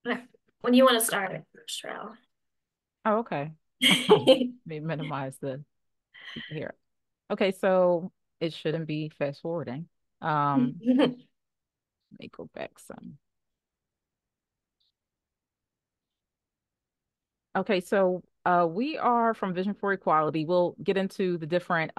And when you want to start, Cheryl. Oh, okay. Let me minimize the here. Okay, so it shouldn't be fast forwarding. Let me go back some. Okay, so we are from Vision for Equality. We'll get into the different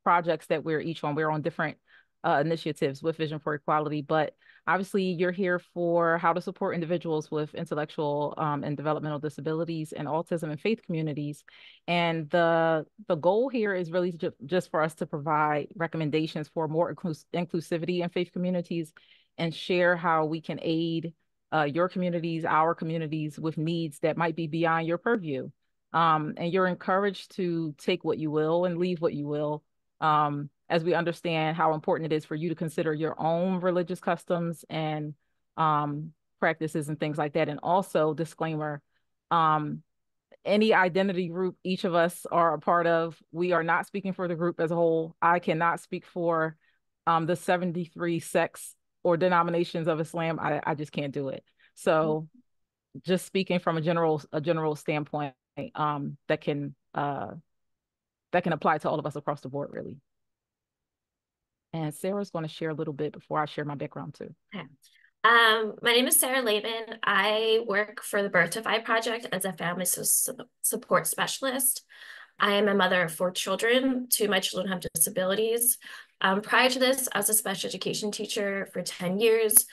projects that we're each on. We're on different initiatives with Vision for Equality, but obviously you're here for how to support individuals with intellectual and developmental disabilities and autism and faith communities. And the goal here is really just for us to provide recommendations for more inclusivity in faith communities and share how we can aid your communities, our communities with needs that might be beyond your purview. And you're encouraged to take what you will and leave what you will, as we understand how important it is for you to consider your own religious customs and practices and things like that. And also, disclaimer, um, any identity group each of us are a part of, we are not speaking for the group as a whole. I cannot speak for the 73 sects or denominations of Islam. I just can't do it. So just speaking from a general standpoint, that can apply to all of us across the board, really. And Sarah's going to share a little bit before I share my background too. Okay. My name is Sarah Laban. I work for the Birth to Five Project as a family support specialist. I am a mother of 4 children. 2 of my children have disabilities. Prior to this, I was a special education teacher for 10 years,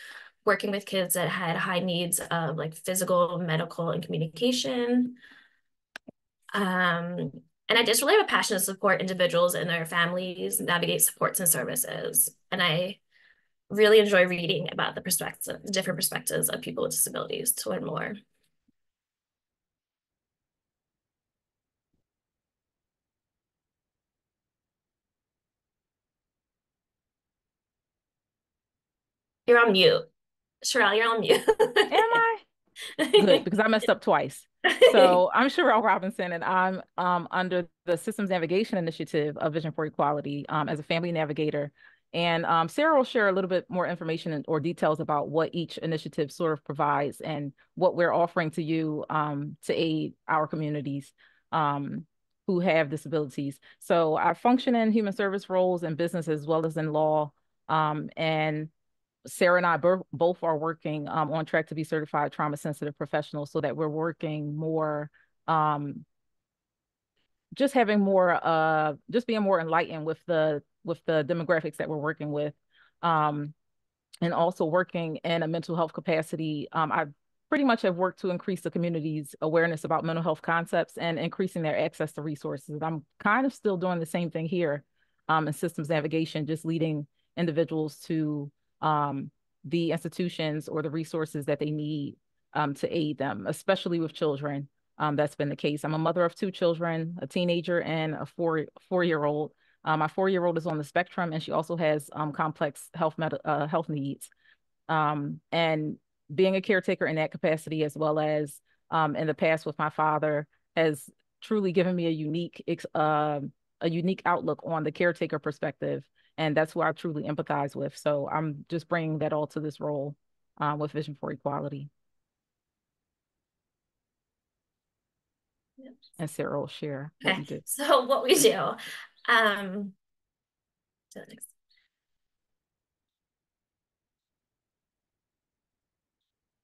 working with kids that had high needs of like physical, medical, and communication. And I just really have a passion to support individuals and their families navigate supports and services. And I really enjoy reading about the different perspectives of people with disabilities to learn more. You're on mute. Sherelle, you're on mute. Am I? Good, because I messed up twice. So I'm Sherelle Robinson, and I'm under the Systems Navigation Initiative of Vision for Equality as a family navigator. And Sarah will share a little bit more information or details about what each initiative sort of provides and what we're offering to you to aid our communities who have disabilities. So I function in human service roles in business as well as in law. And Sarah and I both are working on track to be certified trauma sensitive professionals so that we're working more, um, just having more, just being more enlightened with the demographics that we're working with, um, and also working in a mental health capacity. I pretty much have worked to increase the community's awareness about mental health concepts and increasing their access to resources. I'm kind of still doing the same thing here in systems navigation, just leading individuals to um, the institutions or the resources that they need to aid them, especially with children. That's been the case. I'm a mother of 2 children, a teenager and a four-year-old. My 4-year-old is on the spectrum, and she also has complex health needs. And being a caretaker in that capacity, as well as in the past with my father, has truly given me a unique outlook on the caretaker perspective, and that's who I truly empathize with. So I'm just bringing that all to this role with Vision for Equality. And Sarah will share what Okay, we do. so what we do. Um,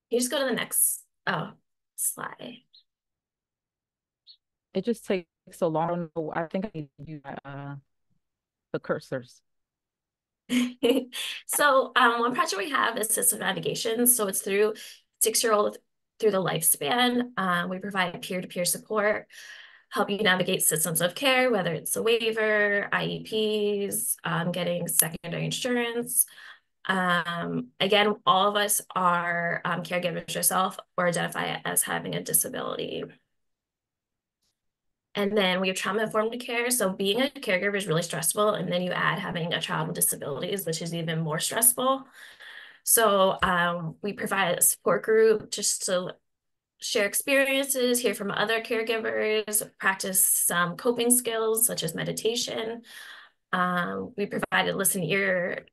you just go to the next slide. It just takes so long. I don't know. I think I need to use the cursors. So one project we have is system navigation. So it's through 6-year-old through the lifespan. We provide peer-to-peer support, help you navigate systems of care, whether it's a waiver, IEPs, getting secondary insurance. Again, all of us are caregivers yourself or identify as having a disability. And then we have trauma-informed care. So being a caregiver is really stressful. And then you add having a child with disabilities, which is even more stressful. So we provide a support group just to share experiences, hear from other caregivers, practice some coping skills such as meditation. We provide a listen ear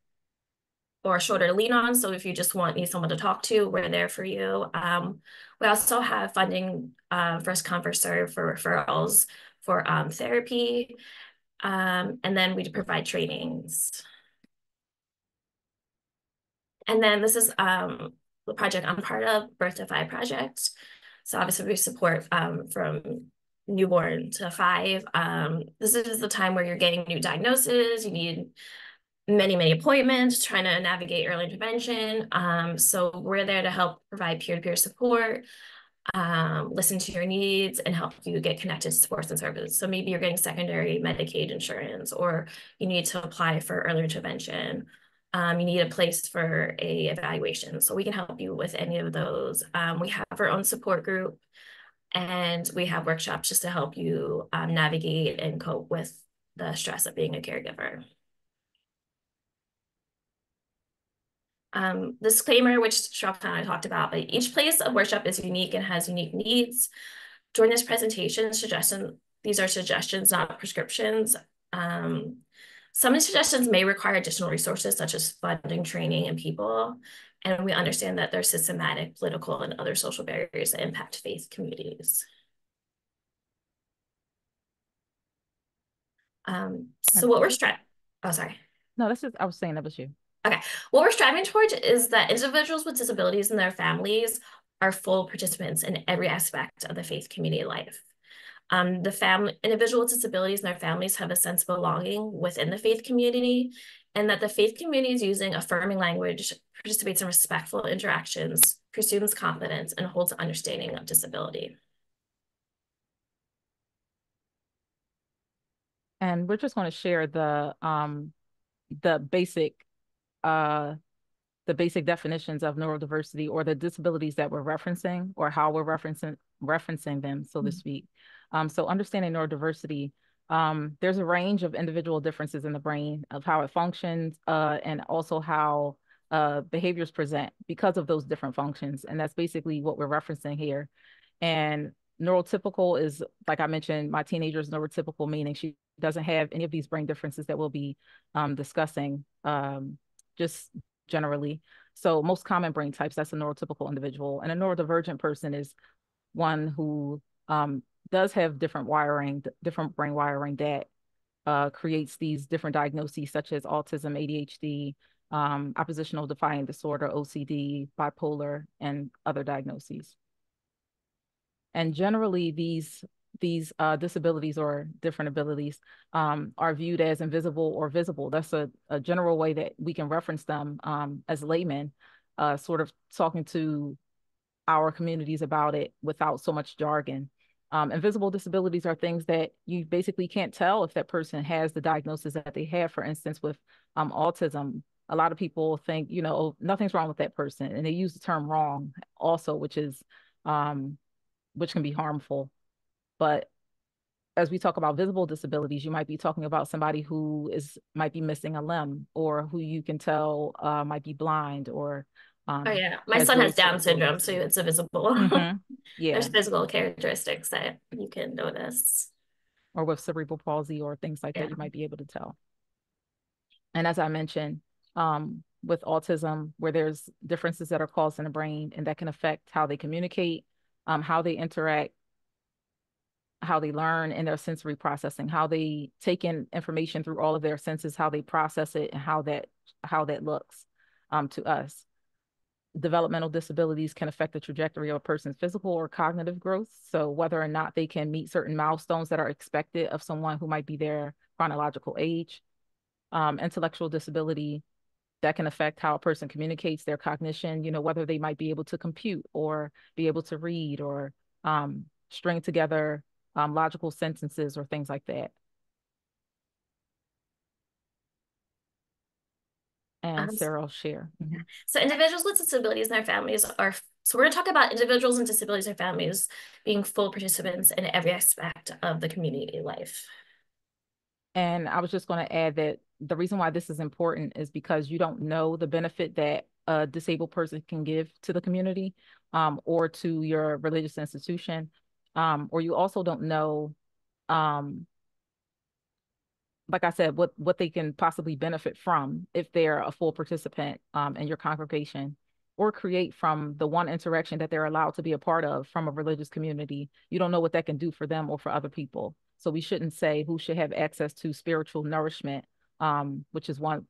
or a shoulder to lean on. So if you just need someone to talk to, we're there for you. We also have funding, first come, first serve for referrals for therapy. And then we provide trainings. And then this is the project I'm part of, Birth to Five project. So obviously we support from newborn to 5. This is the time where you're getting new diagnoses, you need many appointments, trying to navigate early intervention. So we're there to help provide peer-to-peer support, listen to your needs, and help you get connected to supports and services. So maybe you're getting secondary Medicaid insurance, or you need to apply for early intervention. You need a place for a evaluation. So we can help you with any of those. We have our own support group, and we have workshops just to help you navigate and cope with the stress of being a caregiver. Disclaimer, which Shop kind of talked about, but each place of worship is unique and has unique needs. During this presentation, these are suggestions, not prescriptions. Some suggestions may require additional resources, such as funding, training, and people. And we understand that there's systematic, political, and other social barriers that impact faith communities. So what we're striving, oh, sorry. No, this is, I was saying that was you. Okay, what we're striving towards is that individuals with disabilities and their families are full participants in every aspect of the faith community life. Individual with disabilities and their families have a sense of belonging within the faith community, and that the faith community is using affirming language, participates in respectful interactions, presumes competence, and holds understanding of disability. And we're just going to share the basic uh the basic definitions of neurodiversity, or the disabilities that we're referencing, or how we're referencing them, so to speak. So understanding neurodiversity, there's a range of individual differences in the brain, of how it functions, and also how behaviors present because of those different functions. And that's basically what we're referencing here. And neurotypical is, like I mentioned, my teenager's neurotypical, meaning she doesn't have any of these brain differences that we'll be discussing, just generally. So most common brain types, that's a neurotypical individual. And a neurodivergent person is one who does have different brain wiring that creates these different diagnoses, such as autism, ADHD, oppositional defiant disorder, OCD, bipolar, and other diagnoses. And generally, these disabilities or different abilities are viewed as invisible or visible. That's a general way that we can reference them as laymen, sort of talking to our communities about it without so much jargon. Invisible disabilities are things that you basically can't tell if that person has the diagnosis that they have. For instance, with autism, a lot of people think, you know, oh, nothing's wrong with that person, and they use the term wrong also, which can be harmful. But as we talk about visible disabilities, you might be talking about somebody who might be missing a limb, or who you can tell might be blind, or Oh yeah, my has son has those Down those syndrome, so disabilities. it's a visible. Mm-hmm. There's Yeah, physical characteristics that you can notice. or with cerebral palsy or things like Yeah. that, you might be able to tell. And as I mentioned, with autism, where there's differences that are caused in the brain, and that can affect how they communicate, how they interact, how they learn, and their sensory processing, how they take in information through all of their senses, how they process it, and how that looks to us. Developmental disabilities can affect the trajectory of a person's physical or cognitive growth. So whether or not they can meet certain milestones that are expected of someone who might be their chronological age. Intellectual disability, that can affect how a person communicates, their cognition, you know, whether they might be able to compute, or be able to read, or string together logical sentences, or things like that. And Um, Sarah will share. Mm-hmm. so individuals with disabilities and their families so we're going to talk about individuals and disabilities and families being full participants in every aspect of the community life. And I was just going to add that the reason why this is important is because you don't know the benefit that a disabled person can give to the community, or to your religious institution, or you also don't know, um, like I said, what they can possibly benefit from if they're a full participant in your congregation, or create from the one interaction that they're allowed to be a part of from a religious community. You don't know what that can do for them or for other people. So we shouldn't say who should have access to spiritual nourishment, which is one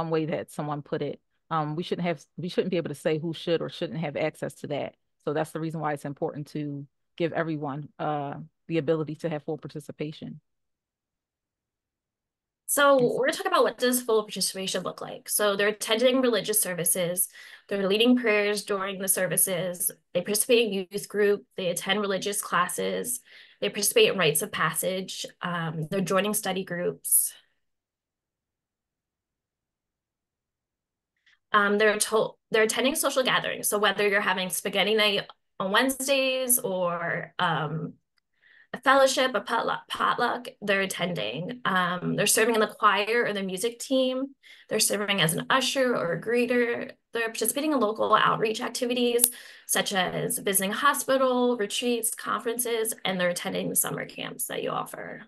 way that someone put it. We shouldn't be able to say who should or shouldn't have access to that. So that's the reason why it's important to give everyone the ability to have full participation. So Yes. we're going to talk about what does full participation look like. So they're attending religious services, they're leading prayers during the services, they participate in youth group, they attend religious classes, they participate in rites of passage, they're joining study groups. They're attending social gatherings. So whether you're having spaghetti night on Wednesdays or a fellowship, a potluck, they're attending. They're serving in the choir or the music team. They're serving as an usher or a greeter. They're participating in local outreach activities, such as visiting a hospital, retreats, conferences, and they're attending the summer camps that you offer.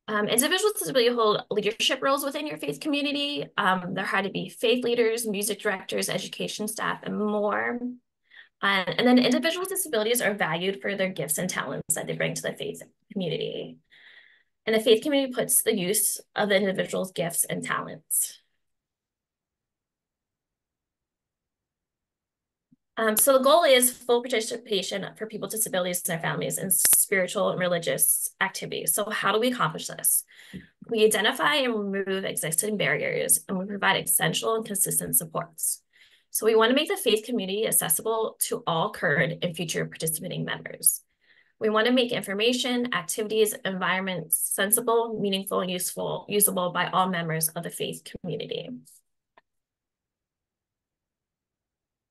Individuals with disability hold leadership roles within your faith community. They're hired to be faith leaders, music directors, education staff, and more. And then individuals with disabilities are valued for their gifts and talents that they bring to the faith community. And the faith community puts the use of the individual's gifts and talents. So the goal is full participation for people with disabilities and their families in spiritual and religious activities. So how do we accomplish this? We identify and remove existing barriers, and we provide essential and consistent supports. So we want to make the faith community accessible to all current and future participating members. We want to make information, activities, environments sensible, meaningful, and usable by all members of the faith community.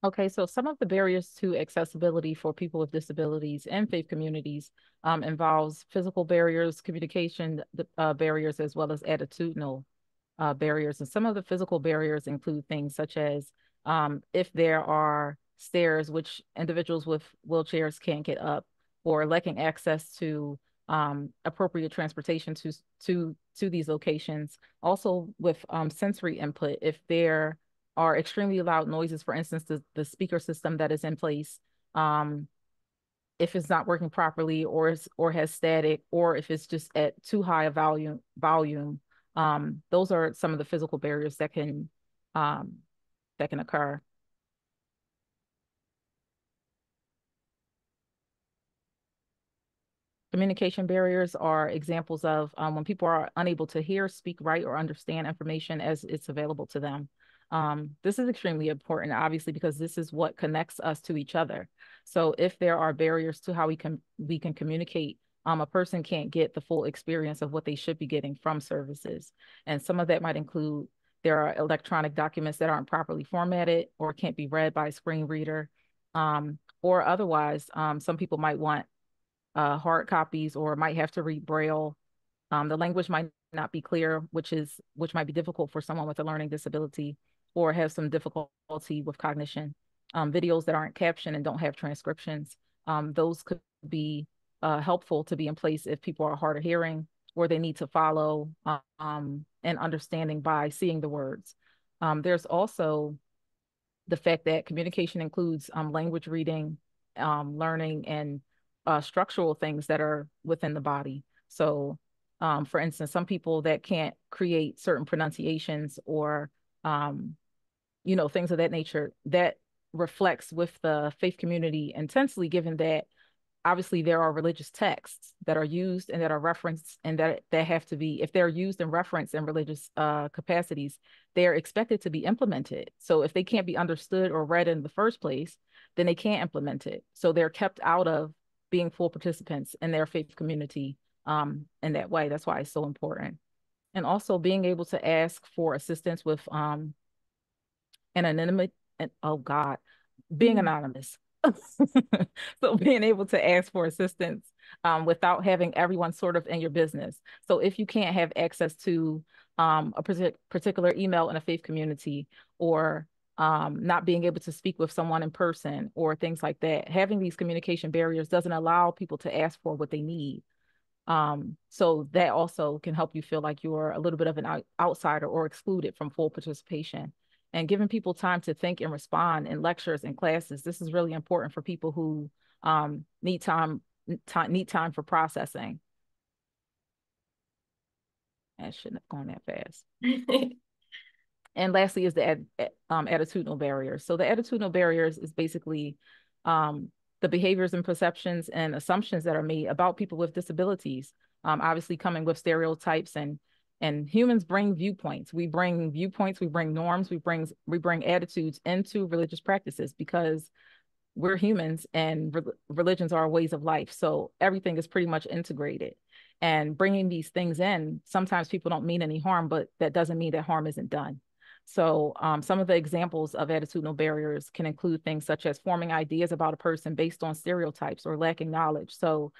Okay, so some of the barriers to accessibility for people with disabilities and faith communities involves physical barriers, communication barriers, as well as attitudinal barriers. And some of the physical barriers include things such as if there are stairs which individuals with wheelchairs can't get up, or lacking access to appropriate transportation to these locations. Also with sensory input, if there are extremely loud noises, for instance, the speaker system that is in place, if it's not working properly, or has static, or if it's just at too high a volume, those are some of the physical barriers um, that can occur. Communication barriers are examples of when people are unable to hear, speak, write, or understand information as it's available to them. This is extremely important, obviously, because this is what connects us to each other. So if there are barriers to how we can communicate, a person can't get the full experience of what they should be getting from services. And some of that might include there are electronic documents that aren't properly formatted or can't be read by a screen reader. Or otherwise, some people might want hard copies or might have to read Braille. The language might not be clear, which might be difficult for someone with a learning disability, or have some difficulty with cognition. Videos that aren't captioned and don't have transcriptions, those could be helpful to be in place if people are hard of hearing, or they need to follow and understanding by seeing the words. There's also the fact that communication includes language reading, learning, and structural things that are within the body. So, for instance, some people that can't create certain pronunciations, or, things of that nature, that reflects with the faith community intensely, given that obviously there are religious texts that are used and that are referenced, and that have to be, if they're used and referenced in religious capacities, they're expected to be implemented. So if they can't be understood or read in the first place, then they can't implement it. So they're kept out of being full participants in their faith community in that way. That's why it's so important. And also being able to ask for assistance with anonymity, and oh God, being anonymous. So being able to ask for assistance without having everyone sort of in your business. So if you can't have access to a particular email in a faith community, or not being able to speak with someone in person, or things like that, having these communication barriers doesn't allow people to ask for what they need. So that also can help you feel like you're a little bit of an outsider or excluded from full participation. And giving people time to think and respond in lectures and classes, this is really important for people who need time for processing. That shouldn't have gone that fast. And lastly is the attitudinal barriers. So the attitudinal barriers is basically the behaviors and perceptions and assumptions that are made about people with disabilities. Obviously coming with stereotypes, and humans bring viewpoints. We bring viewpoints, we bring norms, we bring attitudes into religious practices because we're humans and religions are ways of life. So everything is pretty much integrated. And bringing these things in, sometimes people don't mean any harm, but that doesn't mean that harm isn't done. So some of the examples of attitudinal barriers can include things such as forming ideas about a person based on stereotypes or lacking knowledge. So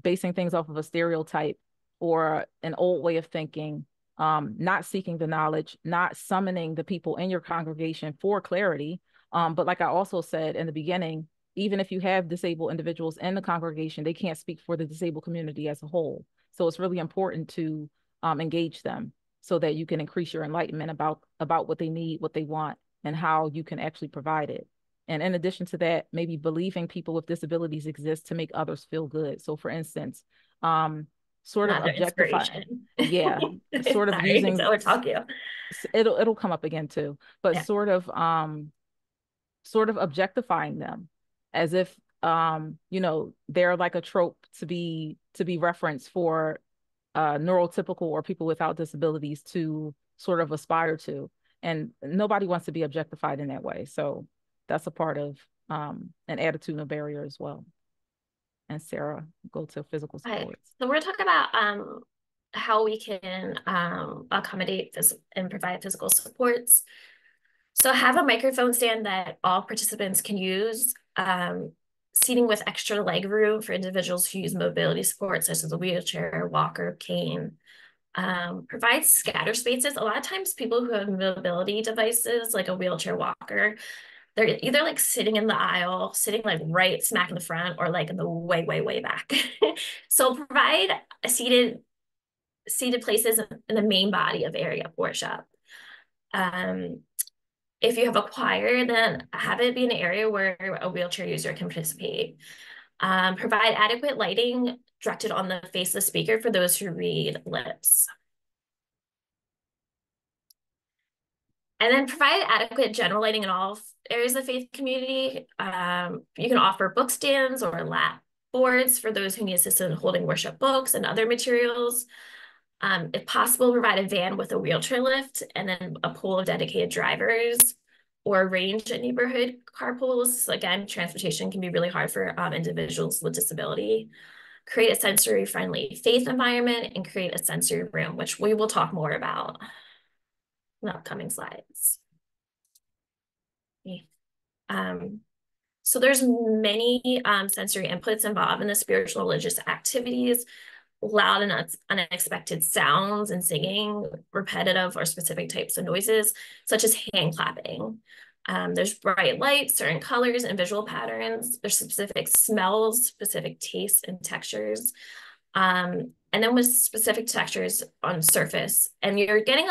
basing things off of a stereotype or an old way of thinking, not seeking the knowledge, not summoning the people in your congregation for clarity. But like I also said in the beginning, even if you have disabled individuals in the congregation, they can't speak for the disabled community as a whole. So it's really important to engage them so that you can increase your enlightenment about what they need, what they want, and how you can actually provide it. And in addition to that, maybe believing people with disabilities exist to make others feel good. So for instance, sort of Another objectify, inspiration. yeah, sort of Sorry, using, so we're talking. it'll come up again too, but Yeah. sort of objectifying them as if they're like a trope to be referenced for neurotypical or people without disabilities to sort of aspire to. And nobody wants to be objectified in that way. So that's a part of an attitudinal barrier as well. And Sarah, go to physical Right. supports. So we're talking about how we can accommodate this and provide physical supports. So have a microphone stand that all participants can use. Seating with extra leg room for individuals who use mobility support, such as a wheelchair, walker, cane. Provide scatter spaces. A lot of times people who have mobility devices, like a wheelchair walker, they're either like sitting in the aisle, sitting like right smack in the front, or like in the way, way, way back. So provide a seated places in the main body of area of worship. Um, if you have a choir, then have it be an area where a wheelchair user can participate. Provide adequate lighting directed on the face of the speaker for those who read lips. And then provide adequate general lighting in all areas of the faith community. You can offer book stands or lap boards for those who need assistance in holding worship books and other materials. If possible, provide a van with a wheelchair lift and then a pool of dedicated drivers or arrange at neighborhood carpools. Again, transportation can be really hard for individuals with disability. Create a sensory-friendly faith environment and create a sensory room, which we will talk more about in the upcoming slides. Um, so there's many sensory inputs involved in the spiritual religious activities, loud and unexpected sounds and singing, repetitive or specific types of noises, such as hand clapping. There's bright lights, certain colors and visual patterns. There's specific smells, specific tastes and textures. And then with specific textures on surface. And you're getting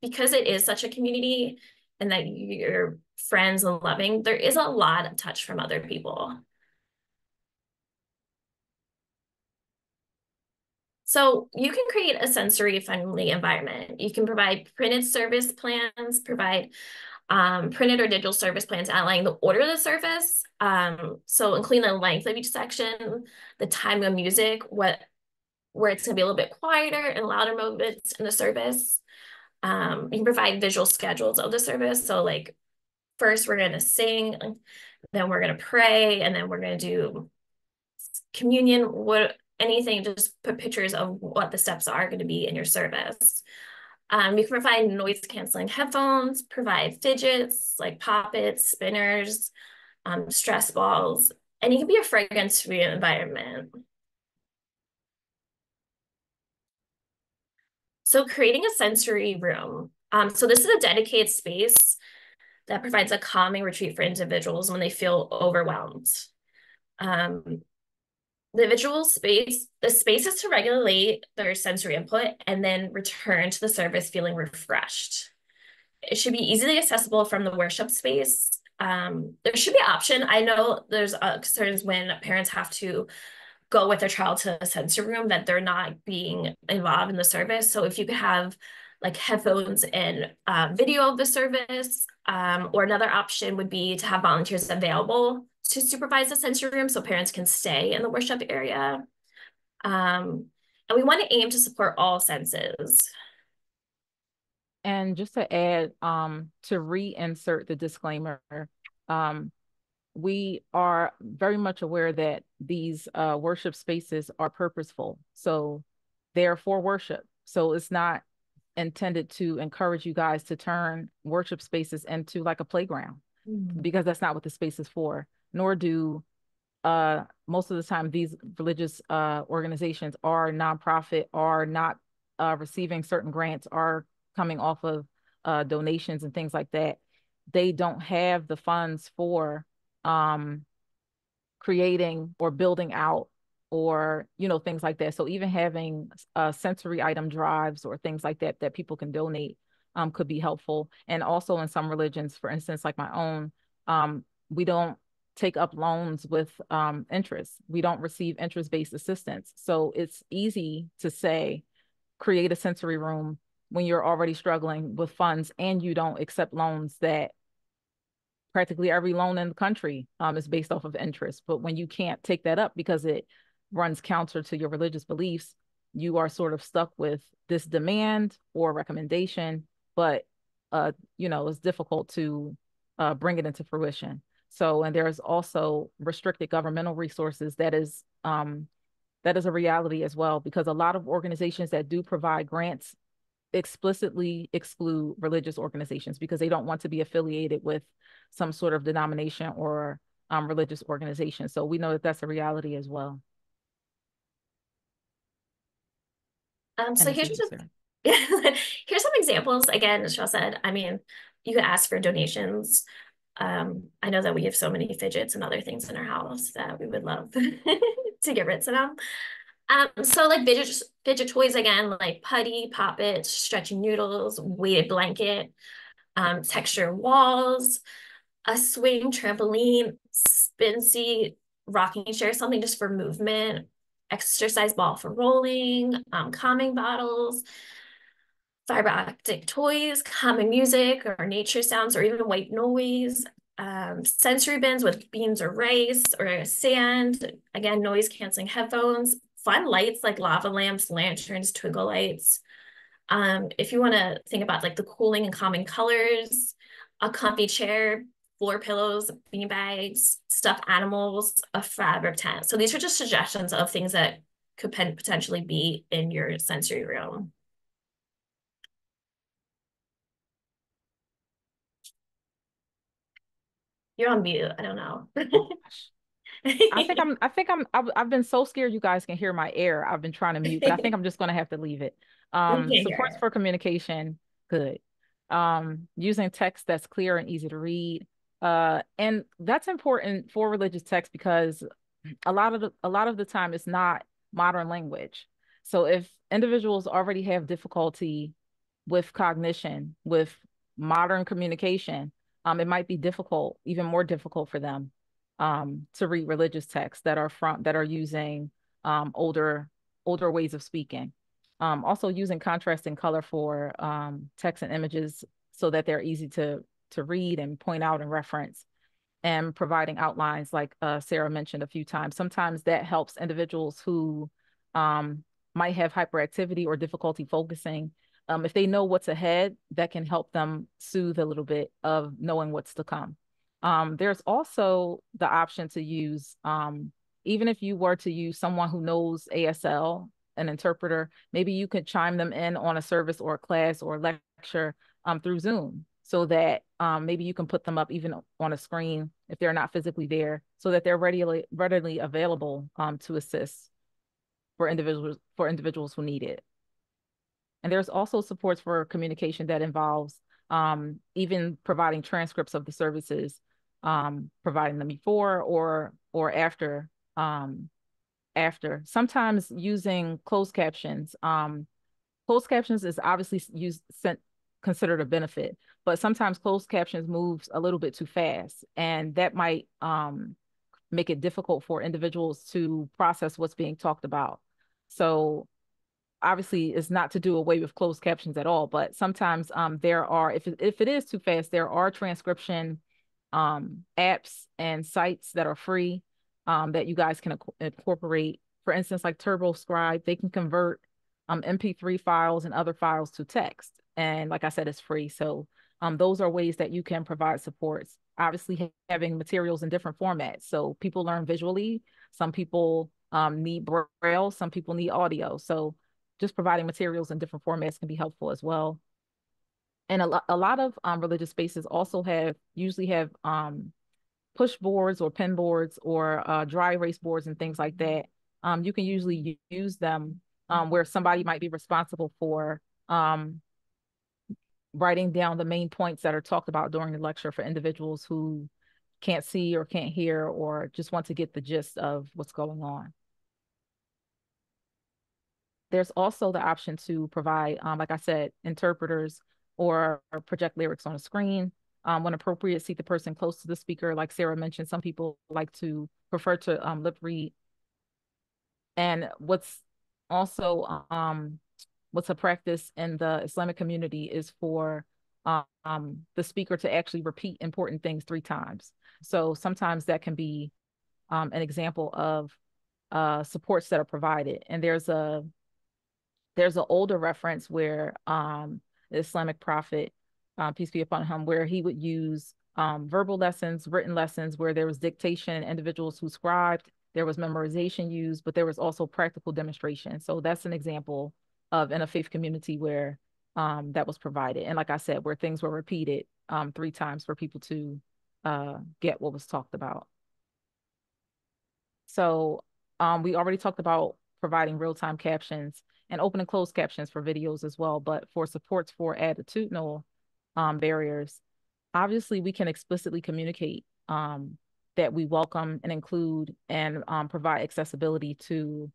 because it is such a community and that you're friends and loving, there is a lot of touch from other people. So you can create a sensory friendly environment. You can provide printed service plans, provide printed or digital service plans outlining the order of the service. So including the length of each section, the time of music, where it's gonna be a little bit quieter and louder moments in the service. You can provide visual schedules of the service. So like first we're gonna sing, then we're gonna pray, and then we're gonna do communion, anything, just put pictures of what the steps are going to be in your service. You can provide noise canceling headphones, provide fidgets like poppets, spinners, stress balls, and it can be a fragrance-free environment. So creating a sensory room. So this is a dedicated space that provides a calming retreat for individuals when they feel overwhelmed. The space is to regulate their sensory input and then return to the service feeling refreshed. It should be easily accessible from the worship space. There should be an option. I know there's concerns when parents have to go with their child to a sensory room that they're not being involved in the service. So if you could have like headphones and video of the service, or another option would be to have volunteers available to supervise the sensory room so parents can stay in the worship area. And we want to aim to support all senses. And just to add, to reinsert the disclaimer, um, we are very much aware that these worship spaces are purposeful. So they're for worship. So it's not intended to encourage you guys to turn worship spaces into like a playground, because that's not what the space is for. Nor do most of the time these religious organizations are nonprofit, are not receiving certain grants, are coming off of donations and things like that. They don't have the funds for um, creating or building out, or things like that. So even having sensory item drives or things like that that people can donate could be helpful. And also in some religions, for instance, like my own, we don't take up loans with interest. We don't receive interest-based assistance. So it's easy to say, create a sensory room when you're already struggling with funds and you don't accept loans. That practically every loan in the country is based off of interest. But when you can't take that up because it runs counter to your religious beliefs, you are sort of stuck with this demand or recommendation, but it's difficult to bring it into fruition. So, and there's also restricted governmental resources. That is a reality as well, because a lot of organizations that do provide grants explicitly exclude religious organizations because they don't want to be affiliated with some sort of denomination or religious organization. So we know that that's a reality as well. And So this is you, Sarah. here's some examples. Again, as Cheryl said, I mean, you can ask for donations. I know that we have so many fidgets and other things in our house that we would love to get rid of them. So like fidget toys again, like putty, poppets, stretchy noodles, weighted blanket, texture walls, a swing, trampoline, spin seat, rocking chair, something just for movement, exercise ball for rolling, calming bottles, fiber optic toys, calming music or nature sounds, or even white noise, sensory bins with beans or rice or sand, again, noise canceling headphones, fun lights like lava lamps, lanterns, twinkle lights. If you want to think about like the cooling and calming colors, a comfy chair, floor pillows, bean bags, stuffed animals, a fabric tent. So these are just suggestions of things that could potentially be in your sensory room. You're on mute. I don't know. Oh gosh. I've been so scared you guys can hear my air. I've been trying to mute, but I think I'm just going to have to leave it. We can't hear Supports it. for communication, good. Using text that's clear and easy to read. And that's important for religious text because a lot of the time it's not modern language. So if individuals already have difficulty with cognition, with modern communication, it might be difficult, even more difficult for them to read religious texts that are using older ways of speaking. Also using contrast and color for text and images so that they're easy to read and point out and reference, and providing outlines like Sarah mentioned a few times. Sometimes that helps individuals who um, might have hyperactivity or difficulty focusing. If they know what's ahead, that can help them soothe a little bit of knowing what's to come. There's also the option to use, even if you were to use someone who knows ASL, an interpreter, maybe you could chime them in on a service or a class or a lecture through Zoom, so that maybe you can put them up even on a screen if they're not physically there, so that they're readily available to assist for individuals who need it. And there's also supports for communication that involves even providing transcripts of the services, providing them before or after after. Sometimes using closed captions. Closed captions is obviously considered a benefit, but sometimes closed captions moves a little bit too fast, and that might make it difficult for individuals to process what's being talked about. So obviously it's not to do away with closed captions at all, but sometimes there are, if it is too fast, there are transcription apps and sites that are free that you guys can incorporate. For instance, like TurboScribe, they can convert MP3 files and other files to text. And like I said, it's free. So those are ways that you can provide supports. Obviously, having materials in different formats. So people learn visually. Some people need braille. Some people need audio. So just providing materials in different formats can be helpful as well. And a lot of religious spaces also usually have push boards or pen boards or dry erase boards and things like that. You can usually use them where somebody might be responsible for writing down the main points that are talked about during the lecture for individuals who can't see or can't hear or just want to get the gist of what's going on. There's also the option to provide, like I said, interpreters or project lyrics on a screen. When appropriate, seat the person close to the speaker. Like Sarah mentioned, some people like to prefer to lip read. And also what's a practice in the Islamic community is for the speaker to actually repeat important things 3 times. So sometimes that can be an example of supports that are provided. And there's an older reference where the Islamic prophet, peace be upon him, where he would use verbal lessons, written lessons, where there was dictation, individuals who scribed, there was memorization used, but there was also practical demonstration. So that's an example of in a faith community where that was provided. And like I said, where things were repeated 3 times for people to get what was talked about. So we already talked about providing real-time captions and open and closed captions for videos as well. But for supports for attitudinal barriers, obviously we can explicitly communicate that we welcome and include and provide accessibility to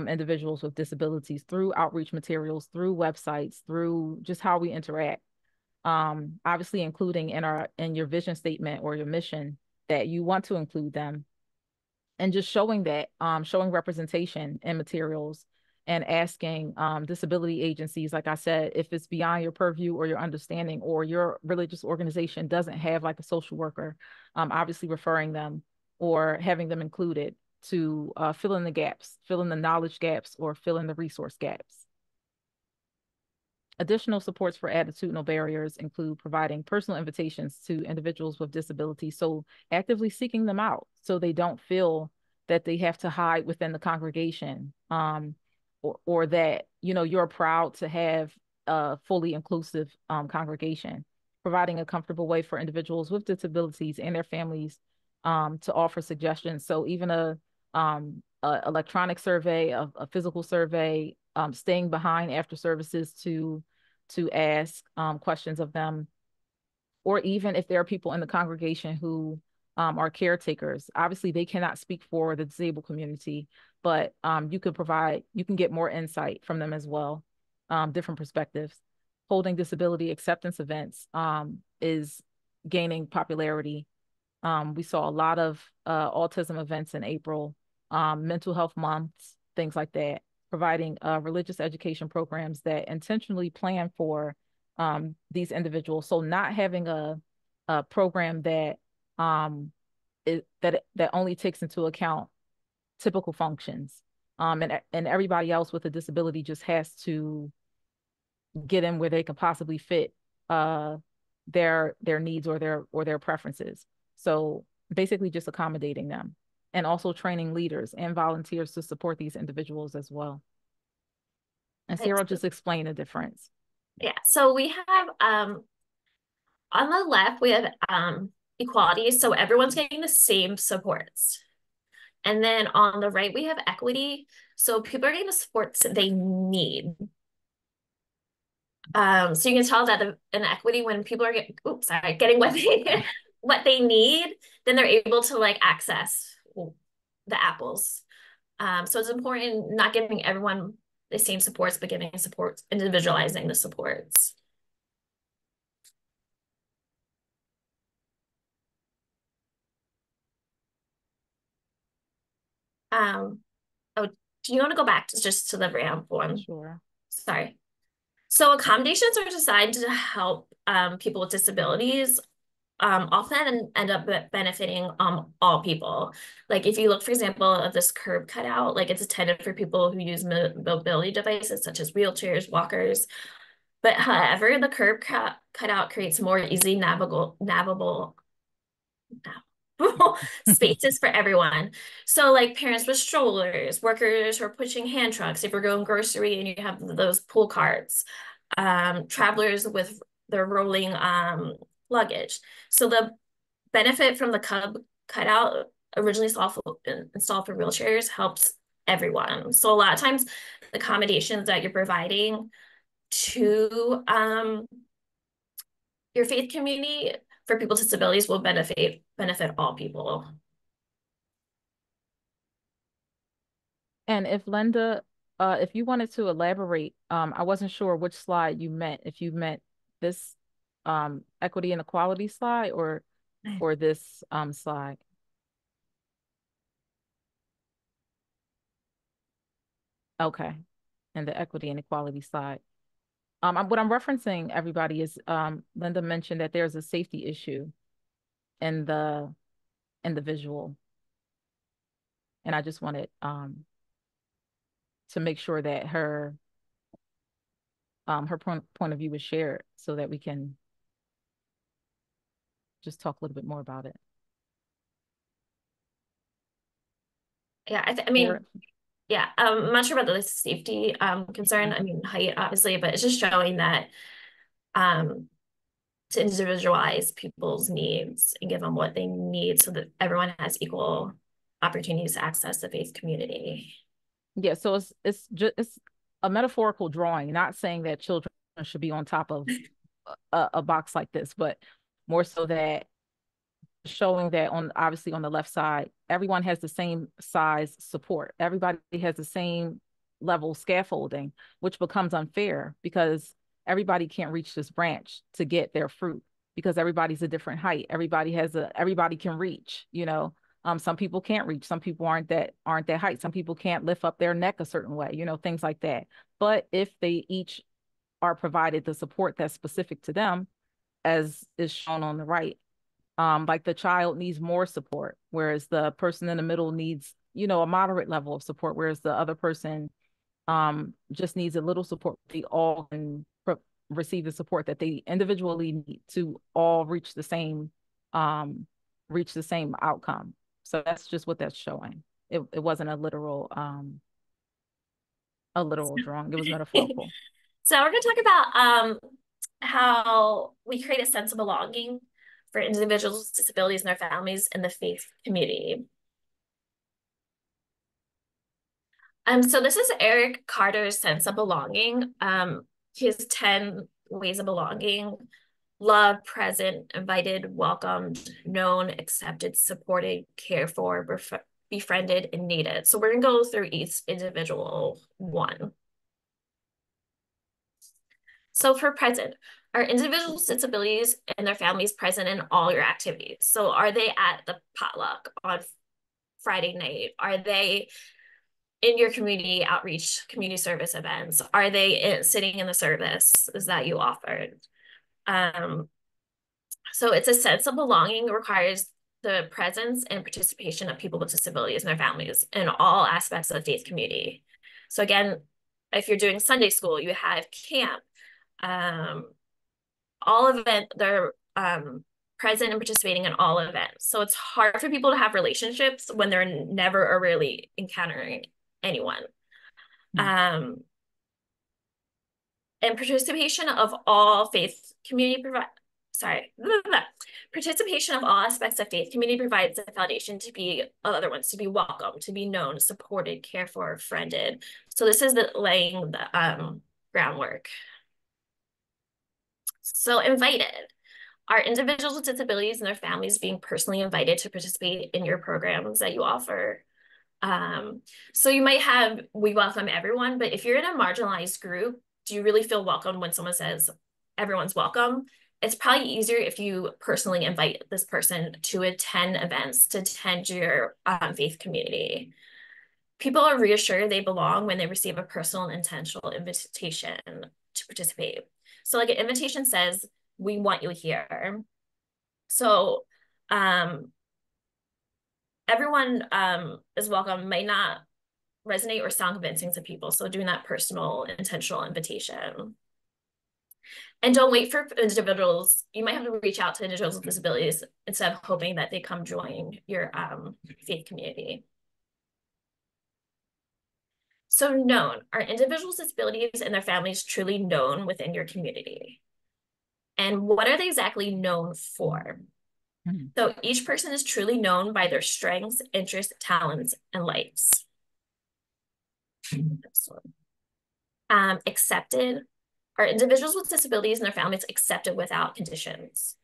individuals with disabilities through outreach materials, through websites, through just how we interact. Obviously including in your vision statement or your mission that you want to include them, and just showing that, showing representation in materials and asking disability agencies, like I said, if it's beyond your purview or your understanding, or your religious organization doesn't have like a social worker, obviously referring them or having them included to fill in the gaps, fill in the knowledge gaps, or fill in the resource gaps. Additional supports for attitudinal barriers include providing personal invitations to individuals with disabilities. So actively seeking them out so they don't feel that they have to hide within the congregation, or that, you're proud to have a fully inclusive congregation. Providing a comfortable way for individuals with disabilities and their families to offer suggestions. So even a electronic survey, a physical survey, staying behind after services to ask questions of them, or even if there are people in the congregation who are caretakers. Obviously, they cannot speak for the disabled community, but you can get more insight from them as well, different perspectives. Holding disability acceptance events is gaining popularity. We saw a lot of autism events in April, mental health months, things like that, providing religious education programs that intentionally plan for these individuals. So not having a program that that only takes into account typical functions, and everybody else with a disability just has to get in where they can possibly fit uh, their needs or their preferences. So basically just accommodating them, and also training leaders and volunteers to support these individuals as well. And Sarah just explained the difference. Yeah, so we have on the left we have equality, so everyone's getting the same supports. And then on the right we have equity, so people are getting the supports they need. So you can tell that in equity, when people are getting what they need, then they're able to like access the apples. So it's important not giving everyone the same supports, but giving supports, individualizing the supports. Um, oh, do you want to go back to just to the ramp one? Sure. Sorry. So accommodations are designed to help people with disabilities often end up benefiting all people. Like if you look, for example, of this curb cutout, like it's intended for people who use mobility devices such as wheelchairs, walkers. But however, the curb cutout creates more easily navigable spaces for everyone. So like parents with strollers, workers who are pushing hand trucks, if you're going grocery and you have those pull carts, travelers with their rolling luggage. So the benefit from the cub cutout originally installed for wheelchairs helps everyone. So a lot of times the accommodations that you're providing to your faith community for people with disabilities will benefit all people. And if Linda, if you wanted to elaborate, I wasn't sure which slide you meant, if you meant this equity and equality slide or this slide. Okay. And the equity and equality slide. What I'm referencing, everybody, is Linda mentioned that there's a safety issue in the visual. And I just wanted to make sure that her point of view was shared so that we can just talk a little bit more about it. Yeah, I mean, Or yeah, I'm not sure about the safety concern. I mean, height, obviously, but it's just showing that um, to individualize people's needs and give them what they need so that everyone has equal opportunities to access the faith community. yeah, so it's just it's a metaphorical drawing, not saying that children should be on top of a box like this, but more so that showing that on obviously on the left side, everyone has the same size support. Everybody has the same level scaffolding, which becomes unfair because everybody can't reach this branch to get their fruit because everybody's a different height. Everybody can reach, you know. Some people can't reach, some people aren't that height, some people can't lift up their neck a certain way, you know, things like that. But if they each are provided the support that's specific to them, as is shown on the right, like the child needs more support, whereas the person in the middle needs, you know, a moderate level of support, whereas the other person just needs a little support. They all can receive the support that they individually need to all um, reach the same outcome. So that's just what that's showing. It wasn't a literal drawing. It was metaphorical. So we're going to talk about how we create a sense of belonging for individuals with disabilities and their families in the faith community. So this is Eric Carter's sense of belonging. His 10 ways of belonging: loved, present, invited, welcomed, known, accepted, supported, cared for, befriended, and needed. So we're gonna go through each individual one. So for present, are individuals with disabilities and their families present in all your activities? So are they at the potluck on Friday night? Are they in your community outreach, community service events? Are they sitting in the services that you offered? Um, so it's a sense of belonging requires the presence and participation of people with disabilities and their families in all aspects of the faith community. So again, if you're doing Sunday school, you have camp, um, all event, they're present and participating in all events. So it's hard for people to have relationships when they're never or rarely encountering anyone. Hmm. Um, and participation of all faith community participation of all aspects of faith community provides a foundation to be other ones, to be welcome, to be known, supported, cared for, friended. So this is the laying the groundwork. So invited are individuals with disabilities and their families being personally invited to participate in your programs that you offer. So you might have, we welcome everyone, but if you're in a marginalized group, do you really feel welcome when someone says everyone's welcome? It's probably easier if you personally invite this person to attend events, to attend your faith community. People are reassured they belong when they receive a personal and intentional invitation to participate. So like an invitation says, we want you here. So everyone is welcome might not resonate or sound convincing to people. So doing that personal, intentional invitation. And don't wait for individuals. You might have to reach out to individuals with disabilities instead of hoping that they come join your faith community. So known, are individuals with disabilities and their families truly known within your community? And what are they exactly known for? Mm-hmm. So each person is truly known by their strengths, interests, talents, and likes. Accepted. Are individuals with disabilities and their families accepted without conditions?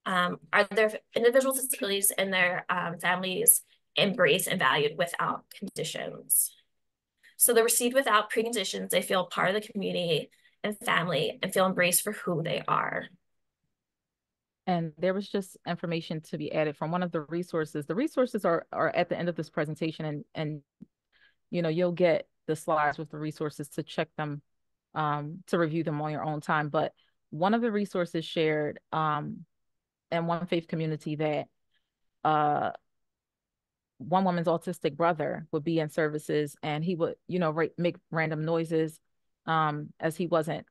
Are there individuals with disabilities and their families embraced and valued without conditions? So they're received without preconditions. They feel part of the community and family and feel embraced for who they are. And there was just information to be added from one of the resources. The resources are at the end of this presentation, and you'll get the slides with the resources to check them, to review them on your own time. But one of the resources shared in one faith community that uh one woman's autistic brother would be in services, and he would, make random noises, as he wasn't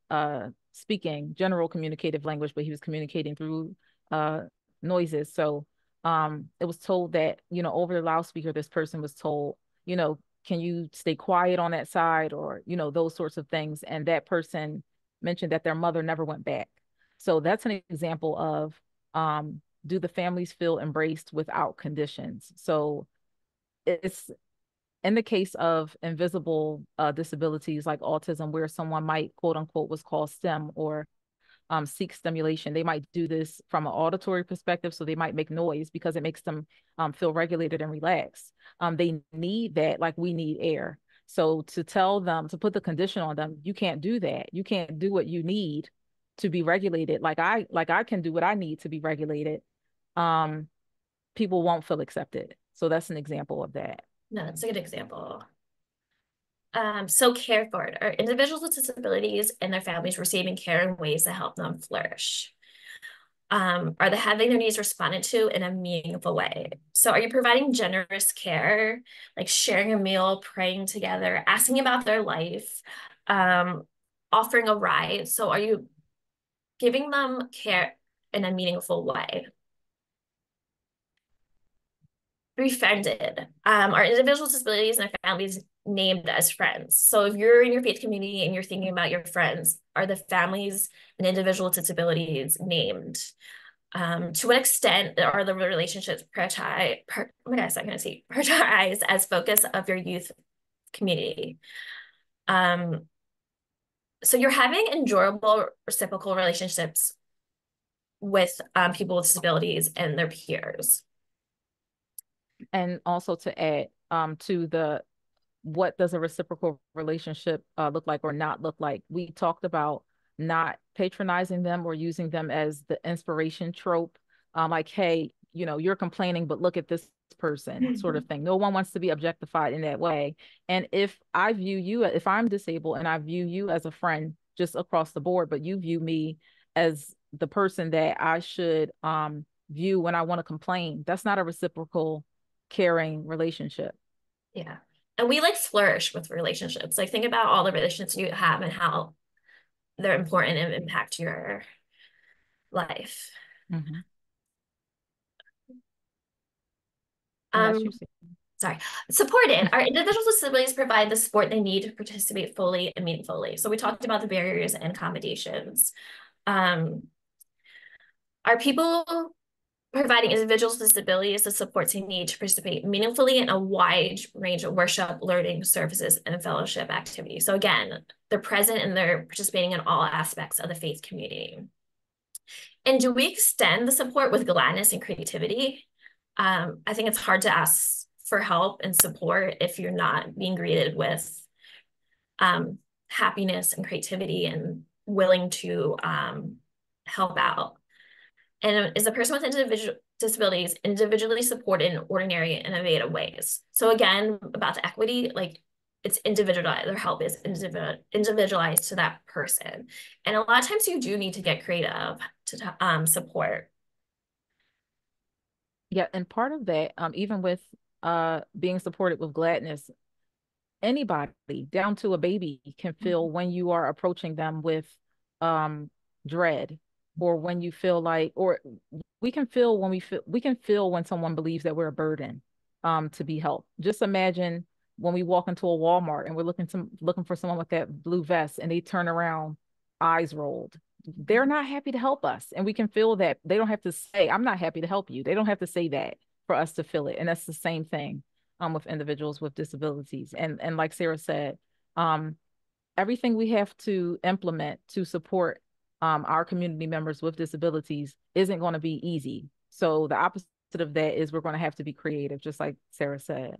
speaking general communicative language, but he was communicating through uh noises. So it was told that, over the loudspeaker, this person was told, can you stay quiet on that side, or, those sorts of things. And that person mentioned that their mother never went back. So that's an example of, do the families feel embraced without conditions? So it's in the case of invisible disabilities like autism, where someone might, quote unquote, was called STEM, or seek stimulation. They might do this from an auditory perspective, so they might make noise because it makes them feel regulated and relaxed. They need that, like we need air. So to tell them, to put the condition on them, you can't do that. You can't do what you need to be regulated. Like I can do what I need to be regulated. Um, People won't feel accepted. So that's an example of that. No, that's a good example. So care for it. Are individuals with disabilities and their families receiving care in ways that help them flourish? Are they having their needs responded to in a meaningful way? So are you providing generous care, like sharing a meal, praying together, asking about their life, offering a ride? So are you giving them care in a meaningful way? Befriended. Are individuals with disabilities and their families named as friends? So if you're in your faith community and you're thinking about your friends, are the families and individual with disabilities named? To what extent are the relationships prioritized as focus of your youth community? So you're having enjoyable reciprocal relationships with people with disabilities and their peers. And also to add, to the, what does a reciprocal relationship look like or not look like? We talked about not patronizing them or using them as the inspiration trope, like, hey, you're complaining, but look at this person, sort of thing. No one wants to be objectified in that way. And if I'm disabled and I view you as a friend just across the board, but you view me as the person that I should view when I want to complain, that's not a reciprocal, caring relationship. Yeah. And we like flourish with relationships. Like think about all the relationships you have and how they're important and impact your life. Mm-hmm. And that's Um, you. sorry. Supported. Our individuals with disabilities provide the support they need to participate fully and meaningfully. So we talked about the barriers and accommodations. Are people providing individuals with disabilities the supports they need to participate meaningfully in a wide range of workshop, learning, services, and fellowship activities? So again, they're present and they're participating in all aspects of the faith community. And do we extend the support with gladness and creativity? I think it's hard to ask for help and support if you're not being greeted with happiness and creativity and willing to help out. And is a person with individual disabilities individually supported in ordinary and innovative ways? So again, about the equity, like it's individualized, their help is individualized to that person. And a lot of times you do need to get creative to support. Yeah, and part of that, even with being supported with gladness, anybody down to a baby can feel when you are approaching them with um dread, or when you feel like, or we can feel when we can feel when someone believes that we're a burden to be helped. Just imagine when we walk into a Walmart and we're looking for someone with that blue vest and they turn around, eyes rolled. They're not happy to help us, and we can feel that. They don't have to say, I'm not happy to help you. They don't have to say that for us to feel it. And that's the same thing with individuals with disabilities. And like Sarah said, um, everything we have to implement to support our community members with disabilities isn't going to be easy. So the opposite of that is we're going to have to be creative, just like Sarah said.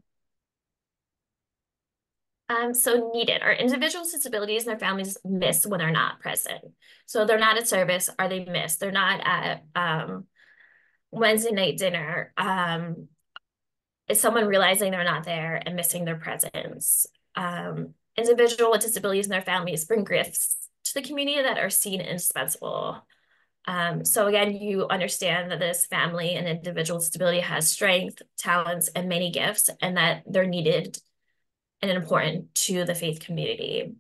So needed. Are individuals with disabilities and their families missed when they're not present? So they're not at service, are they missed? They're not at Wednesday night dinner. Is someone realizing they're not there and missing their presence? Individual with disabilities and their families bring gifts to the community that are seen indispensable. So again, you understand that this family and individual with disability has strength, talents, and many gifts, and that they're needed and important to the faith community.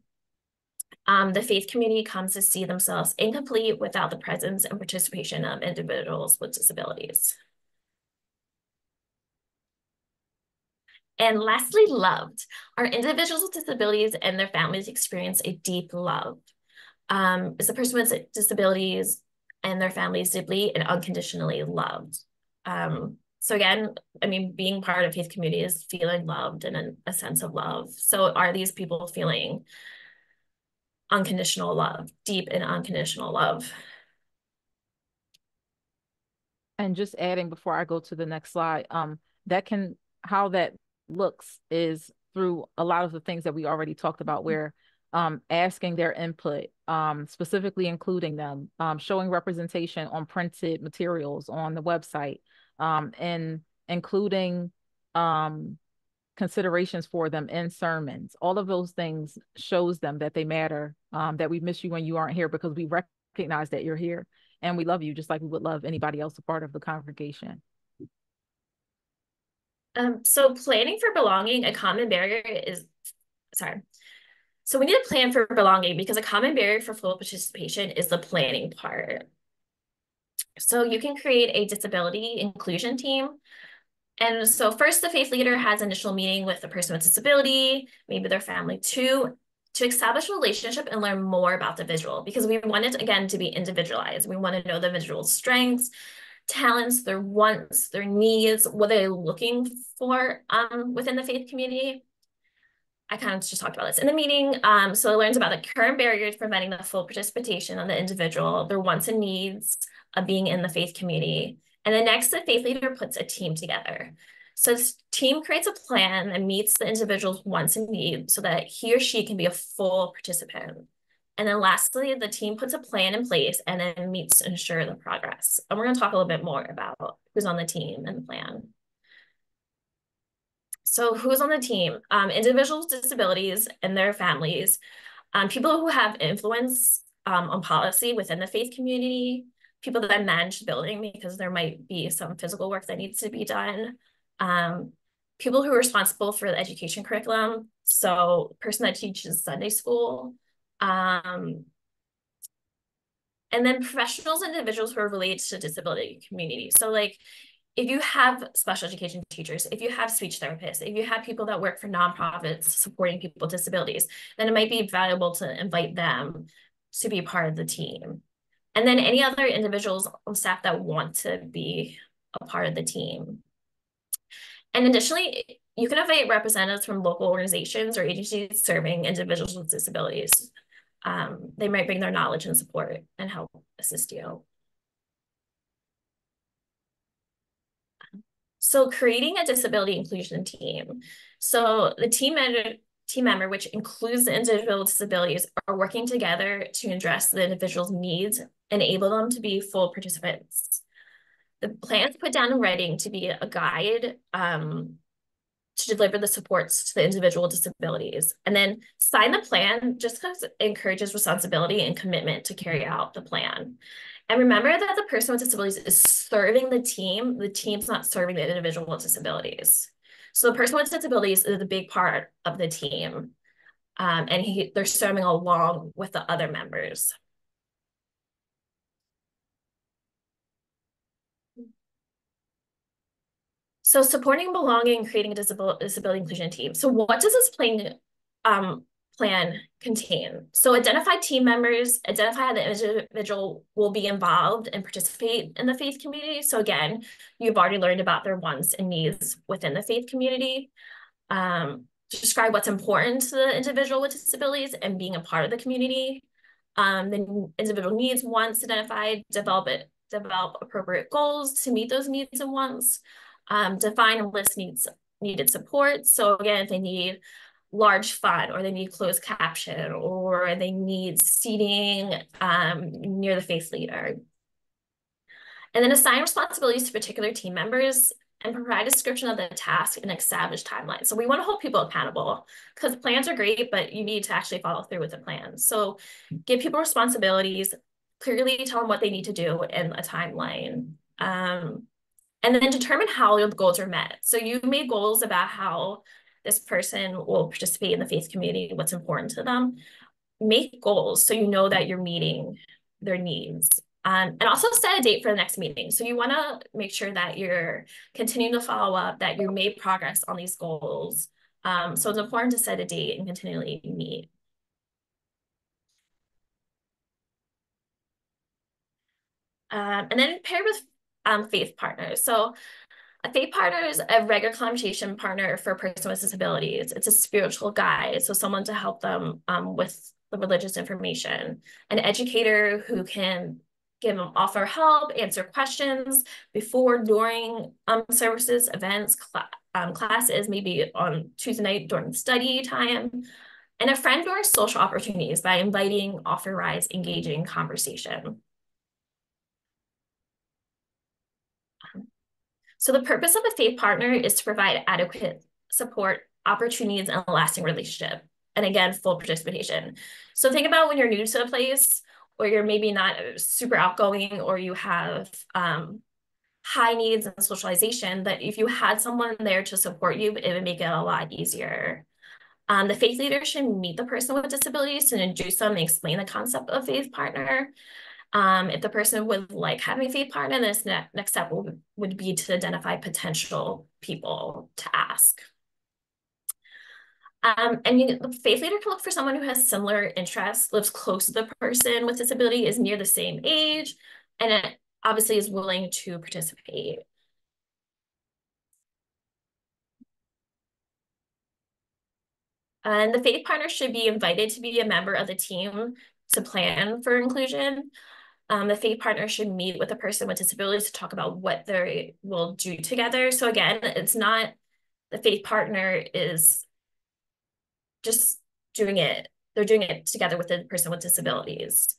The faith community comes to see themselves incomplete without the presence and participation of individuals with disabilities. And lastly, loved. Our individuals with disabilities and their families experience a deep love. Is the person with disabilities and their families deeply and unconditionally loved? So again, I mean, being part of faith community is feeling loved and a sense of love. So are these people feeling unconditional love, deep and unconditional love? And just adding before I go to the next slide, that can, how that looks is through a lot of the things that we already talked about, where asking their input, specifically including them, showing representation on printed materials on the website, and including considerations for them in sermons. All of those things shows them that they matter, that we miss you when you aren't here because we recognize that you're here and we love you just like we would love anybody else a part of the congregation. So planning for belonging, a common barrier is, sorry. So we need a plan for belonging because a common barrier for full participation is the planning part. So you can create a disability inclusion team. And so first, the faith leader has initial meeting with the person with disability, maybe their family too, to establish a relationship and learn more about the visual, because we want it, again, to be individualized. We want to know the visual strengths, talents, their wants, their needs, what they're looking for within the faith community. I kind of just talked about this in the meeting. So it learns about the current barriers preventing the full participation of the individual, their wants and needs of being in the faith community. And then next, the faith leader puts a team together. So this team creates a plan that meets the individual's wants and needs so that he or she can be a full participant. And then lastly, the team puts a plan in place and then meets to ensure the progress. And we're going to talk a little bit more about who's on the team and the plan. So who's on the team? Individuals with disabilities and their families, people who have influence on policy within the faith community, people that manage the building because there might be some physical work that needs to be done, people who are responsible for the education curriculum, so person that teaches Sunday school, and then professionals and individuals who are related to the disability community. So like if you have special education teachers, if you have speech therapists, if you have people that work for nonprofits supporting people with disabilities, then it might be valuable to invite them to be part of the team. And then any other individuals on staff that want to be a part of the team. And additionally, you can invite representatives from local organizations or agencies serving individuals with disabilities. They might bring their knowledge and support and help assist you. So creating a disability inclusion team. So the team member, which includes the individual with disabilities, are working together to address the individual's needs, enable them to be full participants. The plan is put down in writing to be a guide to deliver the supports to the individual with disabilities. And then sign the plan just because it encourages responsibility and commitment to carry out the plan. And remember that the person with disabilities is serving the team's not serving the individual with disabilities. So the person with disabilities is a big part of the team. And they're serving along with the other members. So supporting belonging, creating a disability inclusion team. So what does this plan contain? So identify team members, identify how the individual will be involved and participate in the faith community. So again, you've already learned about their wants and needs within the faith community. Describe what's important to the individual with disabilities and being a part of the community. The individual needs, wants identified, develop appropriate goals to meet those needs and wants. Define and list needed support. So again, if they need large font or they need closed caption or they need seating near the faith leader. And then assign responsibilities to particular team members and provide a description of the task and establish timelines. So we want to hold people accountable because plans are great, but you need to actually follow through with the plan. So give people responsibilities, clearly tell them what they need to do in a timeline. And then determine how the goals are met. So you made goals about how this person will participate in the faith community, what's important to them. Make goals so you know that you're meeting their needs. And also set a date for the next meeting. So you want to make sure that you're continuing to follow up, that you made progress on these goals. So it's important to set a date and continually meet. And then pair with faith partners. So a faith partner is a regular conversation partner for a person with disabilities. It's a spiritual guide, so someone to help them with the religious information. An educator who can offer help, answer questions before, during services, events, classes, maybe on Tuesday night during study time. And a friend during social opportunities by inviting, authorized, engaging conversation. So the purpose of a faith partner is to provide adequate support, opportunities, and a lasting relationship. And again, full participation. So think about when you're new to a place or you're maybe not super outgoing or you have high needs and socialization, that if you had someone there to support you, it would make it a lot easier. The faith leader should meet the person with disabilities to introduce them and explain the concept of faith partner. If the person would like having a faith partner, this next step would be to identify potential people to ask. The faith leader can look for someone who has similar interests, lives close to the person with disability, is near the same age, and it obviously is willing to participate. And the faith partner should be invited to be a member of the team to plan for inclusion. The faith partner should meet with a person with disabilities to talk about what they will do together. So again, it's not the faith partner is just doing it. They're doing it together with the person with disabilities.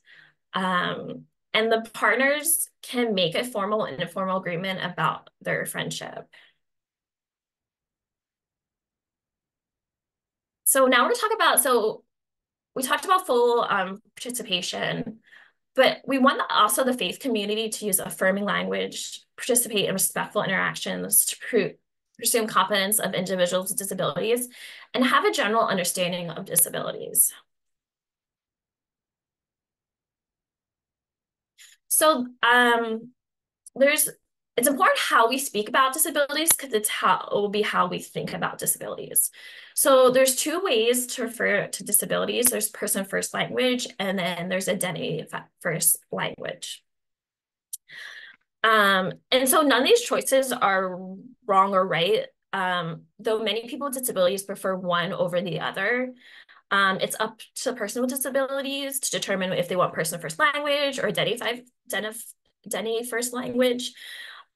And the partners can make a formal and informal agreement about their friendship. So now we're going to talk about, so we talked about full participation. But we want also the faith community to use affirming language, participate in respectful interactions, to pursue competence of individuals with disabilities, and have a general understanding of disabilities. So it's important how we speak about disabilities because it will be how we think about disabilities. So there's two ways to refer to disabilities. There's person first language, and then there's identity first language. And so none of these choices are wrong or right. Though many people with disabilities prefer one over the other. It's up to the person with disabilities to determine if they want person first language or identity first language.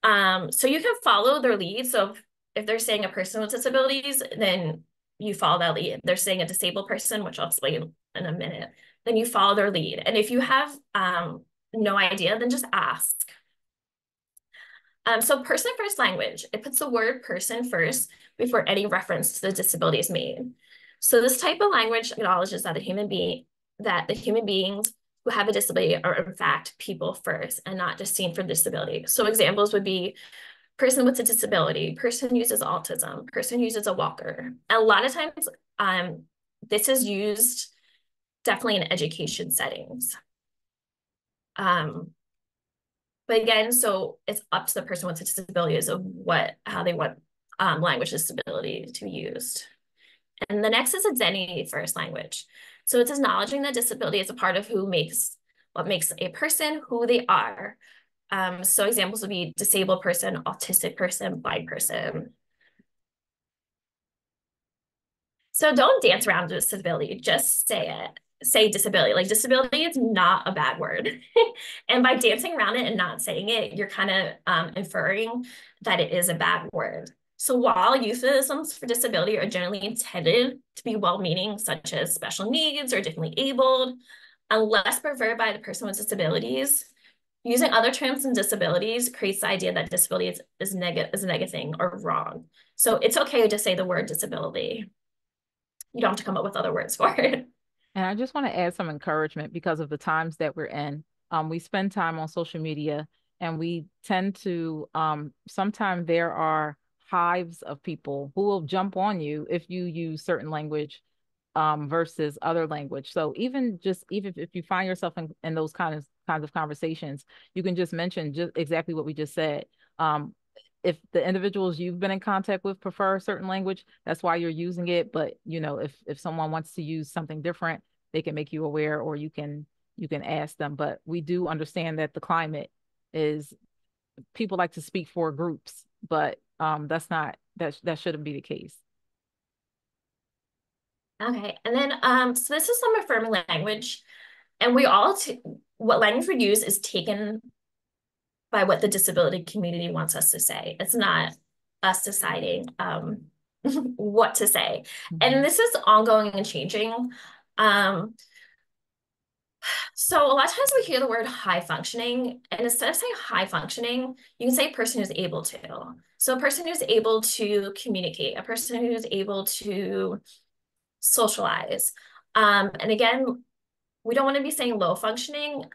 So you can follow their lead. So if they're saying a person with disabilities, then you follow that lead. If they're saying a disabled person, which I'll explain in a minute, then you follow their lead. And if you have no idea, then just ask. So person first language, it puts the word person first before any reference to the disability is made. So this type of language acknowledges that the human beings who have a disability are in fact people first and not just seen for disability. So examples would be person with a disability, person uses autism, person uses a walker. And a lot of times, this is used definitely in education settings. But again, so it's up to the person with a disability as of how they want language disability to be used. And the next is identity first language. So it's acknowledging that disability is a part of what makes a person who they are. So examples would be disabled person, autistic person, blind person. So don't dance around disability, just say it. Say disability. Like disability is not a bad word. And by dancing around it and not saying it, you're kind of inferring that it is a bad word. So while euphemisms for disability are generally intended to be well-meaning, such as special needs or differently abled, unless preferred by the person with disabilities, using other terms than disabilities creates the idea that disability is a negative thing or wrong. So it's okay to say the word disability. You don't have to come up with other words for it. And I just want to add some encouragement because of the times that we're in. We spend time on social media and we tend to, sometimes there are hives of people who will jump on you if you use certain language versus other language. So even if you find yourself in those kinds of conversations, you can just mention just exactly what we just said. If the individuals you've been in contact with prefer a certain language, that's why you're using it. But if someone wants to use something different, they can make you aware, or you can ask them. But we do understand that the climate is people like to speak for groups, but that's not that shouldn't be the case. Okay, and then so this is some affirming language, and what language we use is taken by what the disability community wants us to say. It's not us deciding what to say, and Mhm. this is ongoing and changing. Um, so a lot of times we hear the word high functioning, and instead of saying high functioning, you can say person who's able to. So a person who's able to communicate, a person who's able to socialize. And again, we don't want to be saying low functioning.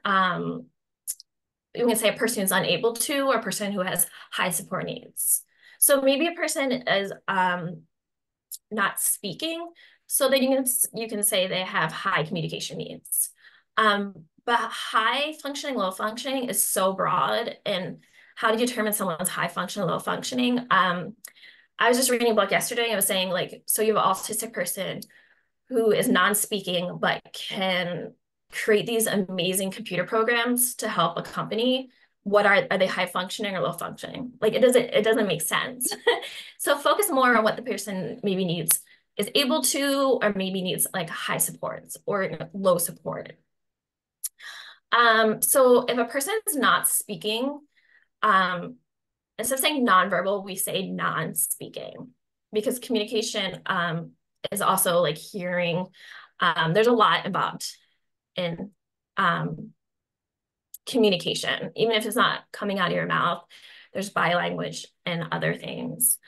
You can say a person who's unable to, or a person who has high support needs. So maybe a person is not speaking, so then you can say they have high communication needs. But high functioning, low functioning is so broad, and how to determine someone's high functioning, low functioning. I was just reading a book yesterday, and I was saying like, so you have an autistic person who is non-speaking but can create these amazing computer programs to help a company. What are they high functioning or low functioning? Like it doesn't make sense. So focus more on what the person maybe needs, is able to, or maybe needs like high supports or low support. So if a person is not speaking, instead of saying nonverbal, we say non-speaking, because communication is also like hearing. There's a lot involved in communication, even if it's not coming out of your mouth. There's body language and other things.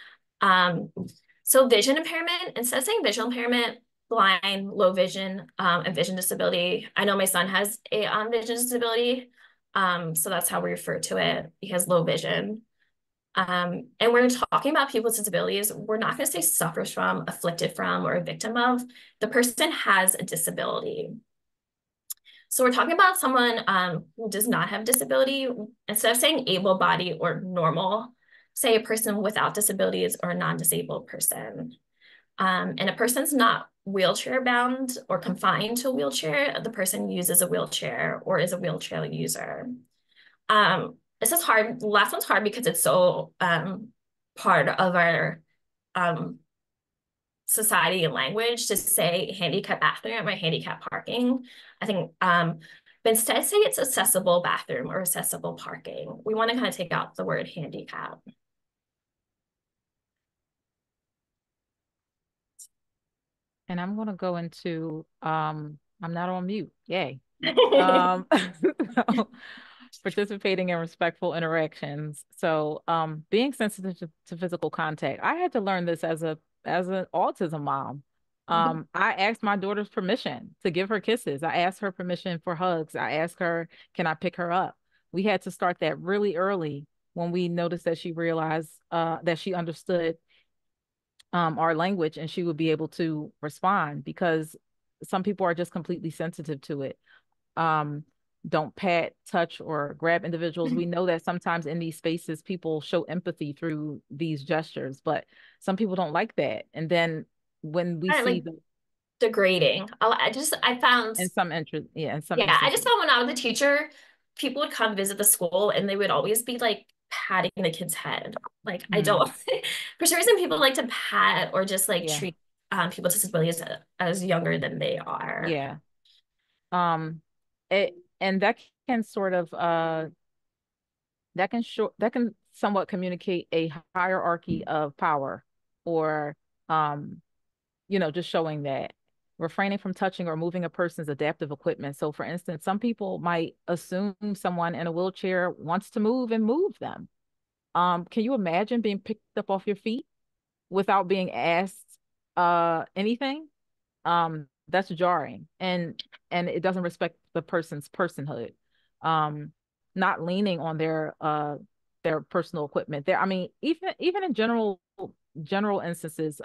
So vision impairment, instead of saying visual impairment, blind, low vision, and vision disability. I know my son has a vision disability, so that's how we refer to it. He has low vision. And we're talking about people with disabilities. We're not going to say suffers from, afflicted from, or a victim of. The person has a disability. So we're talking about someone who does not have disability. Instead of saying able-bodied or normal, say a person without disabilities or a non-disabled person. And a person's not wheelchair bound or confined to a wheelchair. The person uses a wheelchair or is a wheelchair user. This is hard. The last one's hard because it's so part of our society and language to say handicap bathroom or handicap parking. I think But instead say it's accessible bathroom or accessible parking. We want to kind of take out the word handicap. And I'm going to go into, I'm not on mute. Yay. So, participating in respectful interactions. So, being sensitive to physical contact. I had to learn this as an autism mom. I asked my daughter's permission to give her kisses. I asked her permission for hugs. I asked her, can I pick her up? We had to start that really early when we noticed that she realized that she understood our language and she would be able to respond because some people are just completely sensitive to it. Um, don't pat, touch, or grab individuals. We know that sometimes in these spaces, people show empathy through these gestures, but some people don't like that. And then when we Kind of see like the degrading. I found, in some interest, yeah, in some yeah, I just instances, found when I was a teacher, people would come visit the school and they would always be like patting the kid's head. Like I mm, don't, for some reason, people like to pat or just like yeah, treat people with disabilities as younger than they are. yeah. Um, it and that can sort of that can somewhat communicate a hierarchy of power or just showing that refraining from touching or moving a person's adaptive equipment. So for instance, some people might assume someone in a wheelchair wants to move and move them. Can you imagine being picked up off your feet without being asked anything? That's jarring and it doesn't respect the person's personhood. um Not leaning on their personal equipment there. I mean, even in general instances,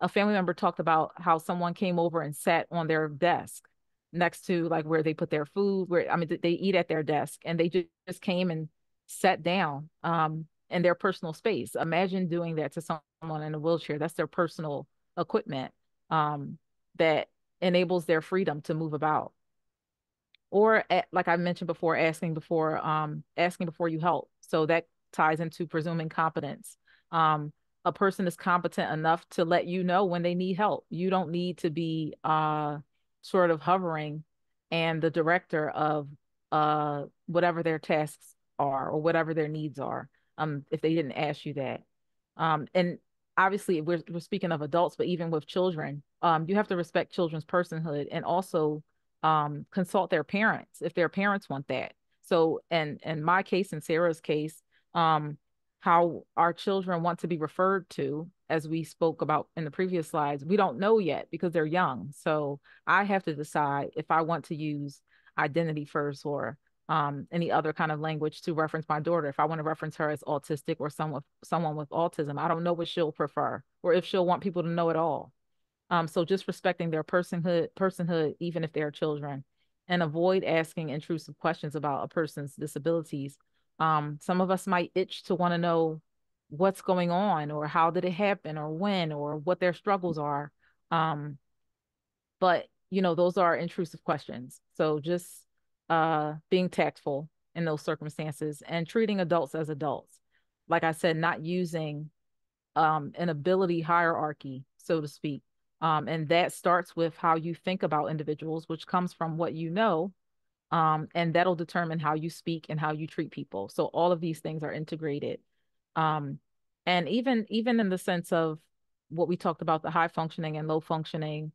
a family member talked about how someone came over and sat on their desk next to like where they put their food, where I mean they eat at their desk, and they just came and sat down in their personal space. Imagine doing that to someone in a wheelchair. That's their personal equipment that enables their freedom to move about. Or like I mentioned before, asking before you help. So that ties into presuming competence. A person is competent enough to let you know when they need help. You don't need to be sort of hovering and the director of whatever their tasks are or whatever their needs are, if they didn't ask you that. And obviously we're speaking of adults, but even with children, you have to respect children's personhood and also consult their parents if their parents want that. So, and in my case, in Sarah's case, how our children want to be referred to, as we spoke about in the previous slides, we don't know yet because they're young. So I have to decide if I want to use identity first or any other kind of language to reference my daughter. If I want to reference her as autistic or someone with autism, I don't know what she'll prefer or if she'll want people to know at all. So just respecting their personhood, even if they're children, and avoid asking intrusive questions about a person's disabilities. Some of us might itch to want to know what's going on or how did it happen or when or what their struggles are. Um, but those are intrusive questions. So just being tactful in those circumstances and treating adults as adults. Like I said, not using an ability hierarchy, so to speak. And that starts with how you think about individuals, which comes from what you know, and that'll determine how you speak and how you treat people. So all of these things are integrated. Um, and even in the sense of what we talked about, the high functioning and low functioning,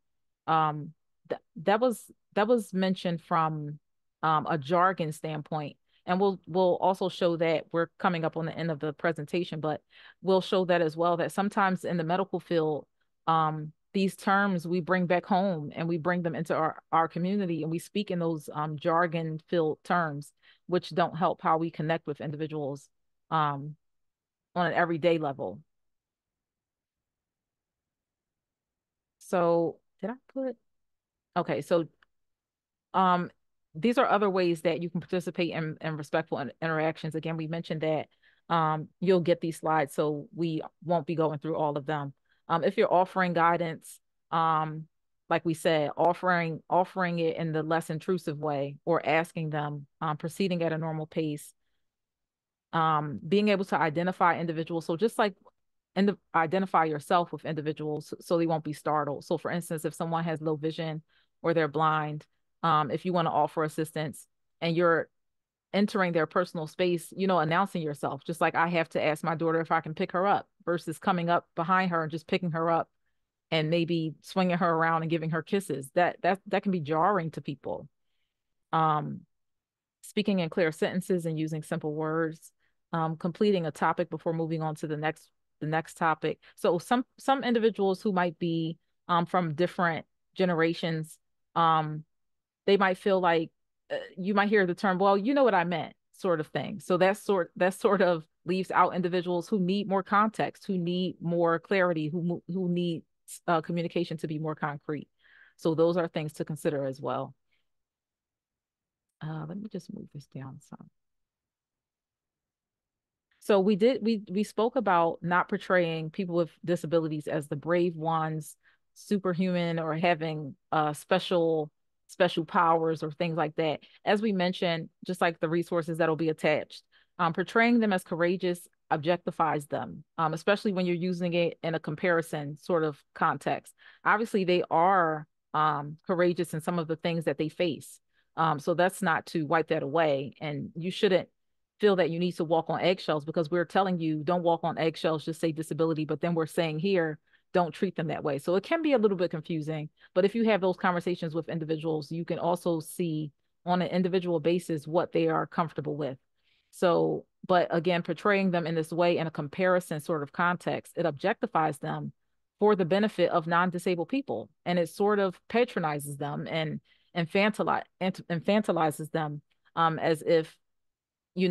that was mentioned from a jargon standpoint. And we'll also show that we're coming up on the end of the presentation, but we'll show that as well, that sometimes in the medical field, these terms we bring back home and we bring them into our community and we speak in those jargon filled terms, which don't help how we connect with individuals um, on an everyday level. So did I put, okay, so um, these are other ways that you can participate in respectful interactions. Again, we mentioned that you'll get these slides, so we won't be going through all of them. If you're offering guidance, like we said, offering it in the less intrusive way or asking them, proceeding at a normal pace, being able to identify individuals. So just like identify yourself with individuals so they won't be startled. So for instance, if someone has low vision or they're blind, if you want to offer assistance and you're entering their personal space, announcing yourself, just like I have to ask my daughter if I can pick her up versus coming up behind her and just picking her up and maybe swinging her around and giving her kisses. That can be jarring to people. Um, Speaking in clear sentences and using simple words, completing a topic before moving on to the next topic. So some individuals who might be from different generations, um, they might feel like you might hear the term, well, you know what I meant, sort of thing. So that sort of leaves out individuals who need more context, who need more clarity, who need communication to be more concrete. So those are things to consider as well. Let me just move this down some. So we spoke about not portraying people with disabilities as the brave ones, superhuman, or having special powers or things like that. As we mentioned, just like the resources that'll be attached, portraying them as courageous objectifies them, especially when you're using it in a comparison sort of context. Obviously, they are courageous in some of the things that they face. So that's not to wipe that away, and you shouldn't feel that you need to walk on eggshells because we're telling you don't walk on eggshells, just say disability, but then we're saying here, don't treat them that way. So it can be a little bit confusing, but if you have those conversations with individuals, you can also see on an individual basis what they are comfortable with. So, but again, portraying them in this way in a comparison sort of context, it objectifies them for the benefit of non-disabled people. And it sort of patronizes them and infantilizes them, as if you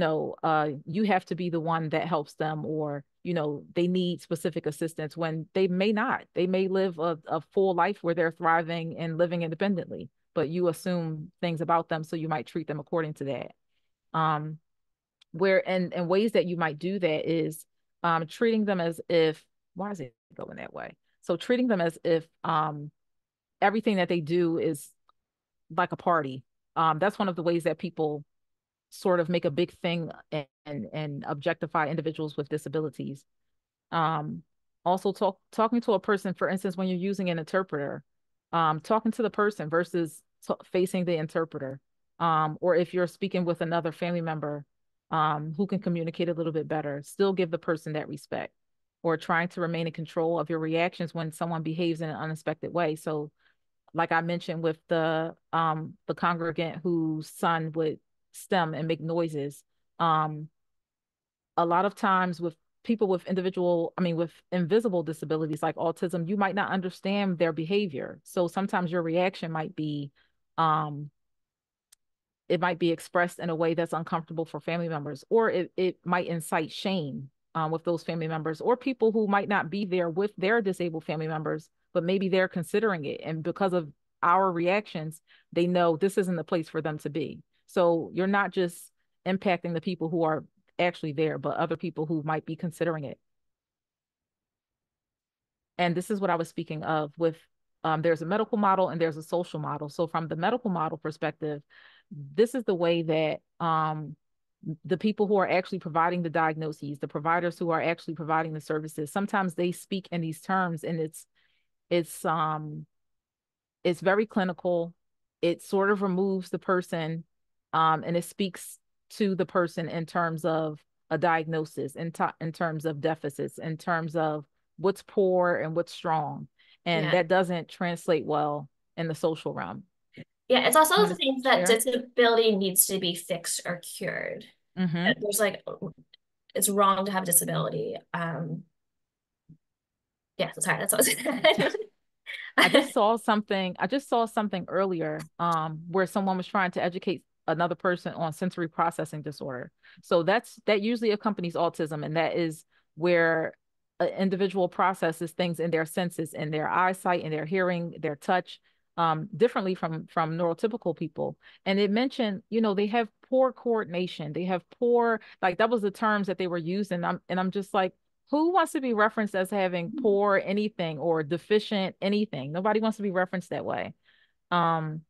have to be the one that helps them, or, they need specific assistance when they may not. They may live a full life where they're thriving and living independently, but you assume things about them, so you might treat them according to that. Um, where and ways that you might do that is treating them as if, why is it going that way? So treating them as if everything that they do is like a party. That's one of the ways that people sort of make a big thing and objectify individuals with disabilities. Um, Also talking to a person, for instance, when you're using an interpreter, talking to the person versus facing the interpreter. Or if you're speaking with another family member, who can communicate a little bit better, still give the person that respect, or trying to remain in control of your reactions when someone behaves in an unexpected way. So like I mentioned with the congregant whose son would stem and make noises. Um, a lot of times with people with with invisible disabilities like autism, you might not understand their behavior. So sometimes your reaction might be um it might be expressed in a way that's uncomfortable for family members, or it might incite shame with those family members, or people who might not be there with their disabled family members, but maybe they're considering it. And because of our reactions, they know this isn't the place for them to be. So you're not just impacting the people who are actually there, but other people who might be considering it. And this is what I was speaking of with there's a medical model and there's a social model. So from the medical model perspective, this is the way that the people who are actually providing the diagnoses, the providers who are actually providing the services, sometimes they speak in these terms, and it's it's very clinical. It sort of removes the person, and it speaks to the person in terms of a diagnosis, in terms of deficits, in terms of what's poor and what's strong. And Yeah. that doesn't translate well in the social realm. Yeah, it's also Want the to thing that share? disability needs to be fixed or cured. Mm-hmm. There's like it's wrong to have disability. Yeah, sorry, that's what I was saying. I just saw something earlier where someone was trying to educate another person on sensory processing disorder. So that usually accompanies autism, and that is where an individual processes things in their senses, in their eyesight, in their hearing, their touch, differently from neurotypical people. And it mentioned, they have poor coordination, they have poor, like that was the terms that they were using. I'm just like, who wants to be referenced as having poor anything or deficient anything? Nobody wants to be referenced that way. Um,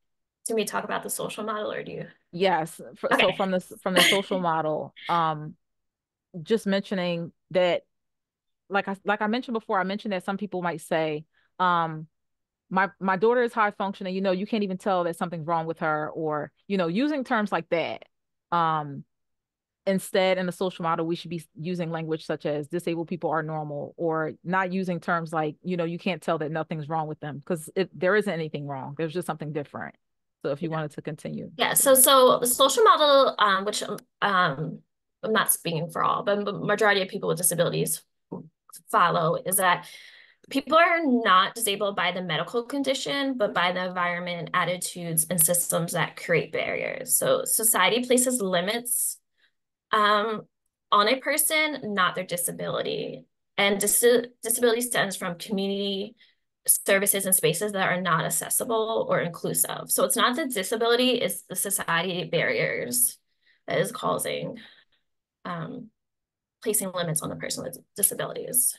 Do we talk about the social model or do you? yes. So Okay. from the social model, just mentioning that, like I mentioned before, I mentioned that some people might say, um, my daughter is high functioning, you can't even tell that something's wrong with her, or, using terms like that. Um, Instead, in the social model, we should be using language such as disabled people are normal, or not using terms like, you can't tell that nothing's wrong with them, because there isn't anything wrong. There's just something different. So if you wanted to continue. Yeah, so the social model, which I'm not speaking for all, but majority of people with disabilities follow, is that people are not disabled by the medical condition, but by the environment, attitudes, and systems that create barriers. So society places limits um, on a person, not their disability. And disability stems from community services and spaces that are not accessible or inclusive. So it's not the disability, it's the society barriers that is causing um, placing limits on the person with disabilities.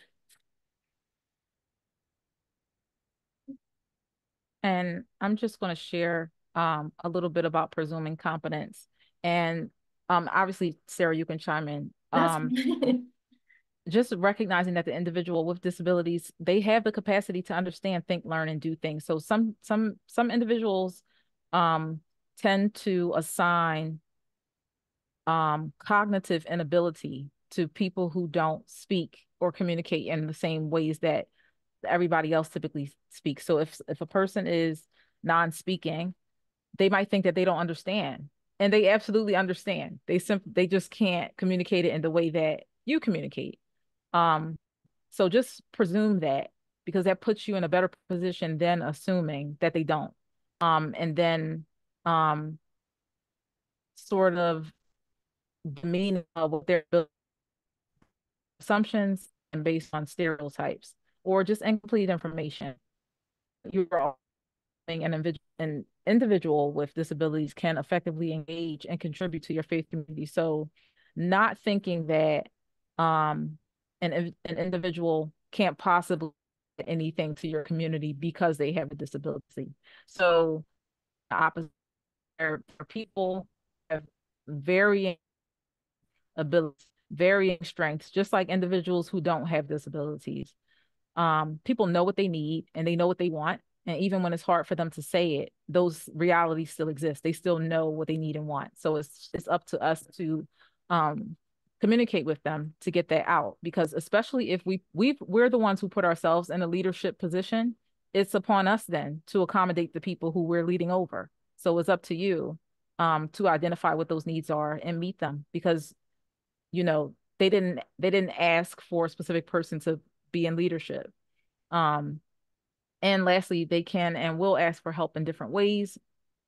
And I'm just going to share a little bit about presuming competence. And obviously, Sarah, you can chime in. That's Just recognizing that the individual with disabilities, they have the capacity to understand, think, learn, and do things. So some individuals tend to assign cognitive inability to people who don't speak or communicate in the same ways that everybody else typically speaks. So if a person is non-speaking, they might think that they don't understand, and they absolutely understand. They just can't communicate it in the way that you communicate. Um, so just presume that, because that puts you in a better position than assuming that they don't. And then um sort of demeaning of what their assumptions and based on stereotypes or just incomplete information. You're an individual with disabilities can effectively engage and contribute to your faith community. So not thinking that an individual can't possibly do anything to your community because they have a disability. So the opposite, for people have varying abilities, varying strengths, just like individuals who don't have disabilities. People know what they need and they know what they want. And even when it's hard for them to say it, those realities still exist. They still know what they need and want. So it's up to us to communicate with them to get that out. Because especially if we're the ones who put ourselves in a leadership position, it's upon us then to accommodate the people who we're leading over. So it's up to you to identify what those needs are and meet them, because they didn't ask for a specific person to be in leadership. um and lastly, they can and will ask for help in different ways.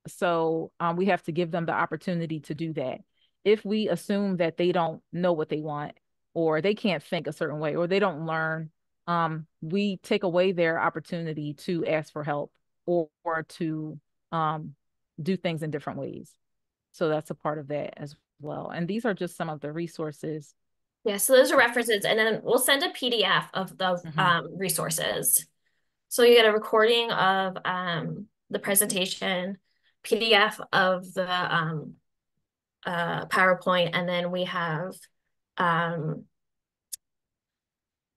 So we have to give them the opportunity to do that. If we assume that they don't know what they want, or they can't think a certain way, or they don't learn, we take away their opportunity to ask for help, or to um do things in different ways. So that's a part of that as well. And these are just some of the resources. yeah, so those are references, and then we'll send a PDF of the Mhm. resources. So you get a recording of the presentation, PDF of the PowerPoint, and then we have um,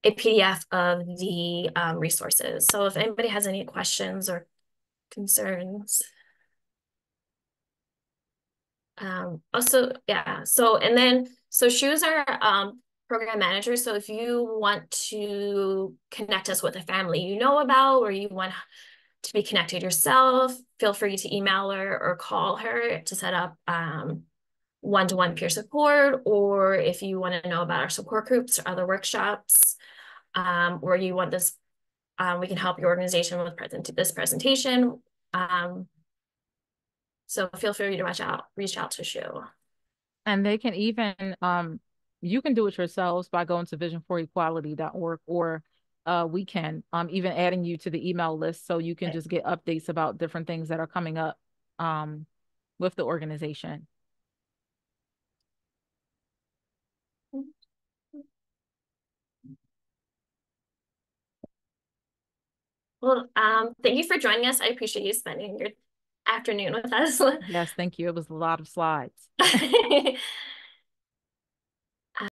a PDF of the resources. So if anybody has any questions or concerns. Also, yeah, so Shoes are program manager. So if you want to connect us with a family you know about, or you want to be connected yourself, feel free to email her or call her to set up one-to-one peer support, or if you want to know about our support groups or other workshops, or you want this, we can help your organization with this presentation. So feel free to reach out to Shu. And they can even you can do it yourselves by going to vision4equality.org, or we can even adding you to the email list, so you can Okay. just get updates about different things that are coming up um with the organization. Well, thank you for joining us. I appreciate you spending your afternoon with us. Yes, thank you. It was a lot of slides.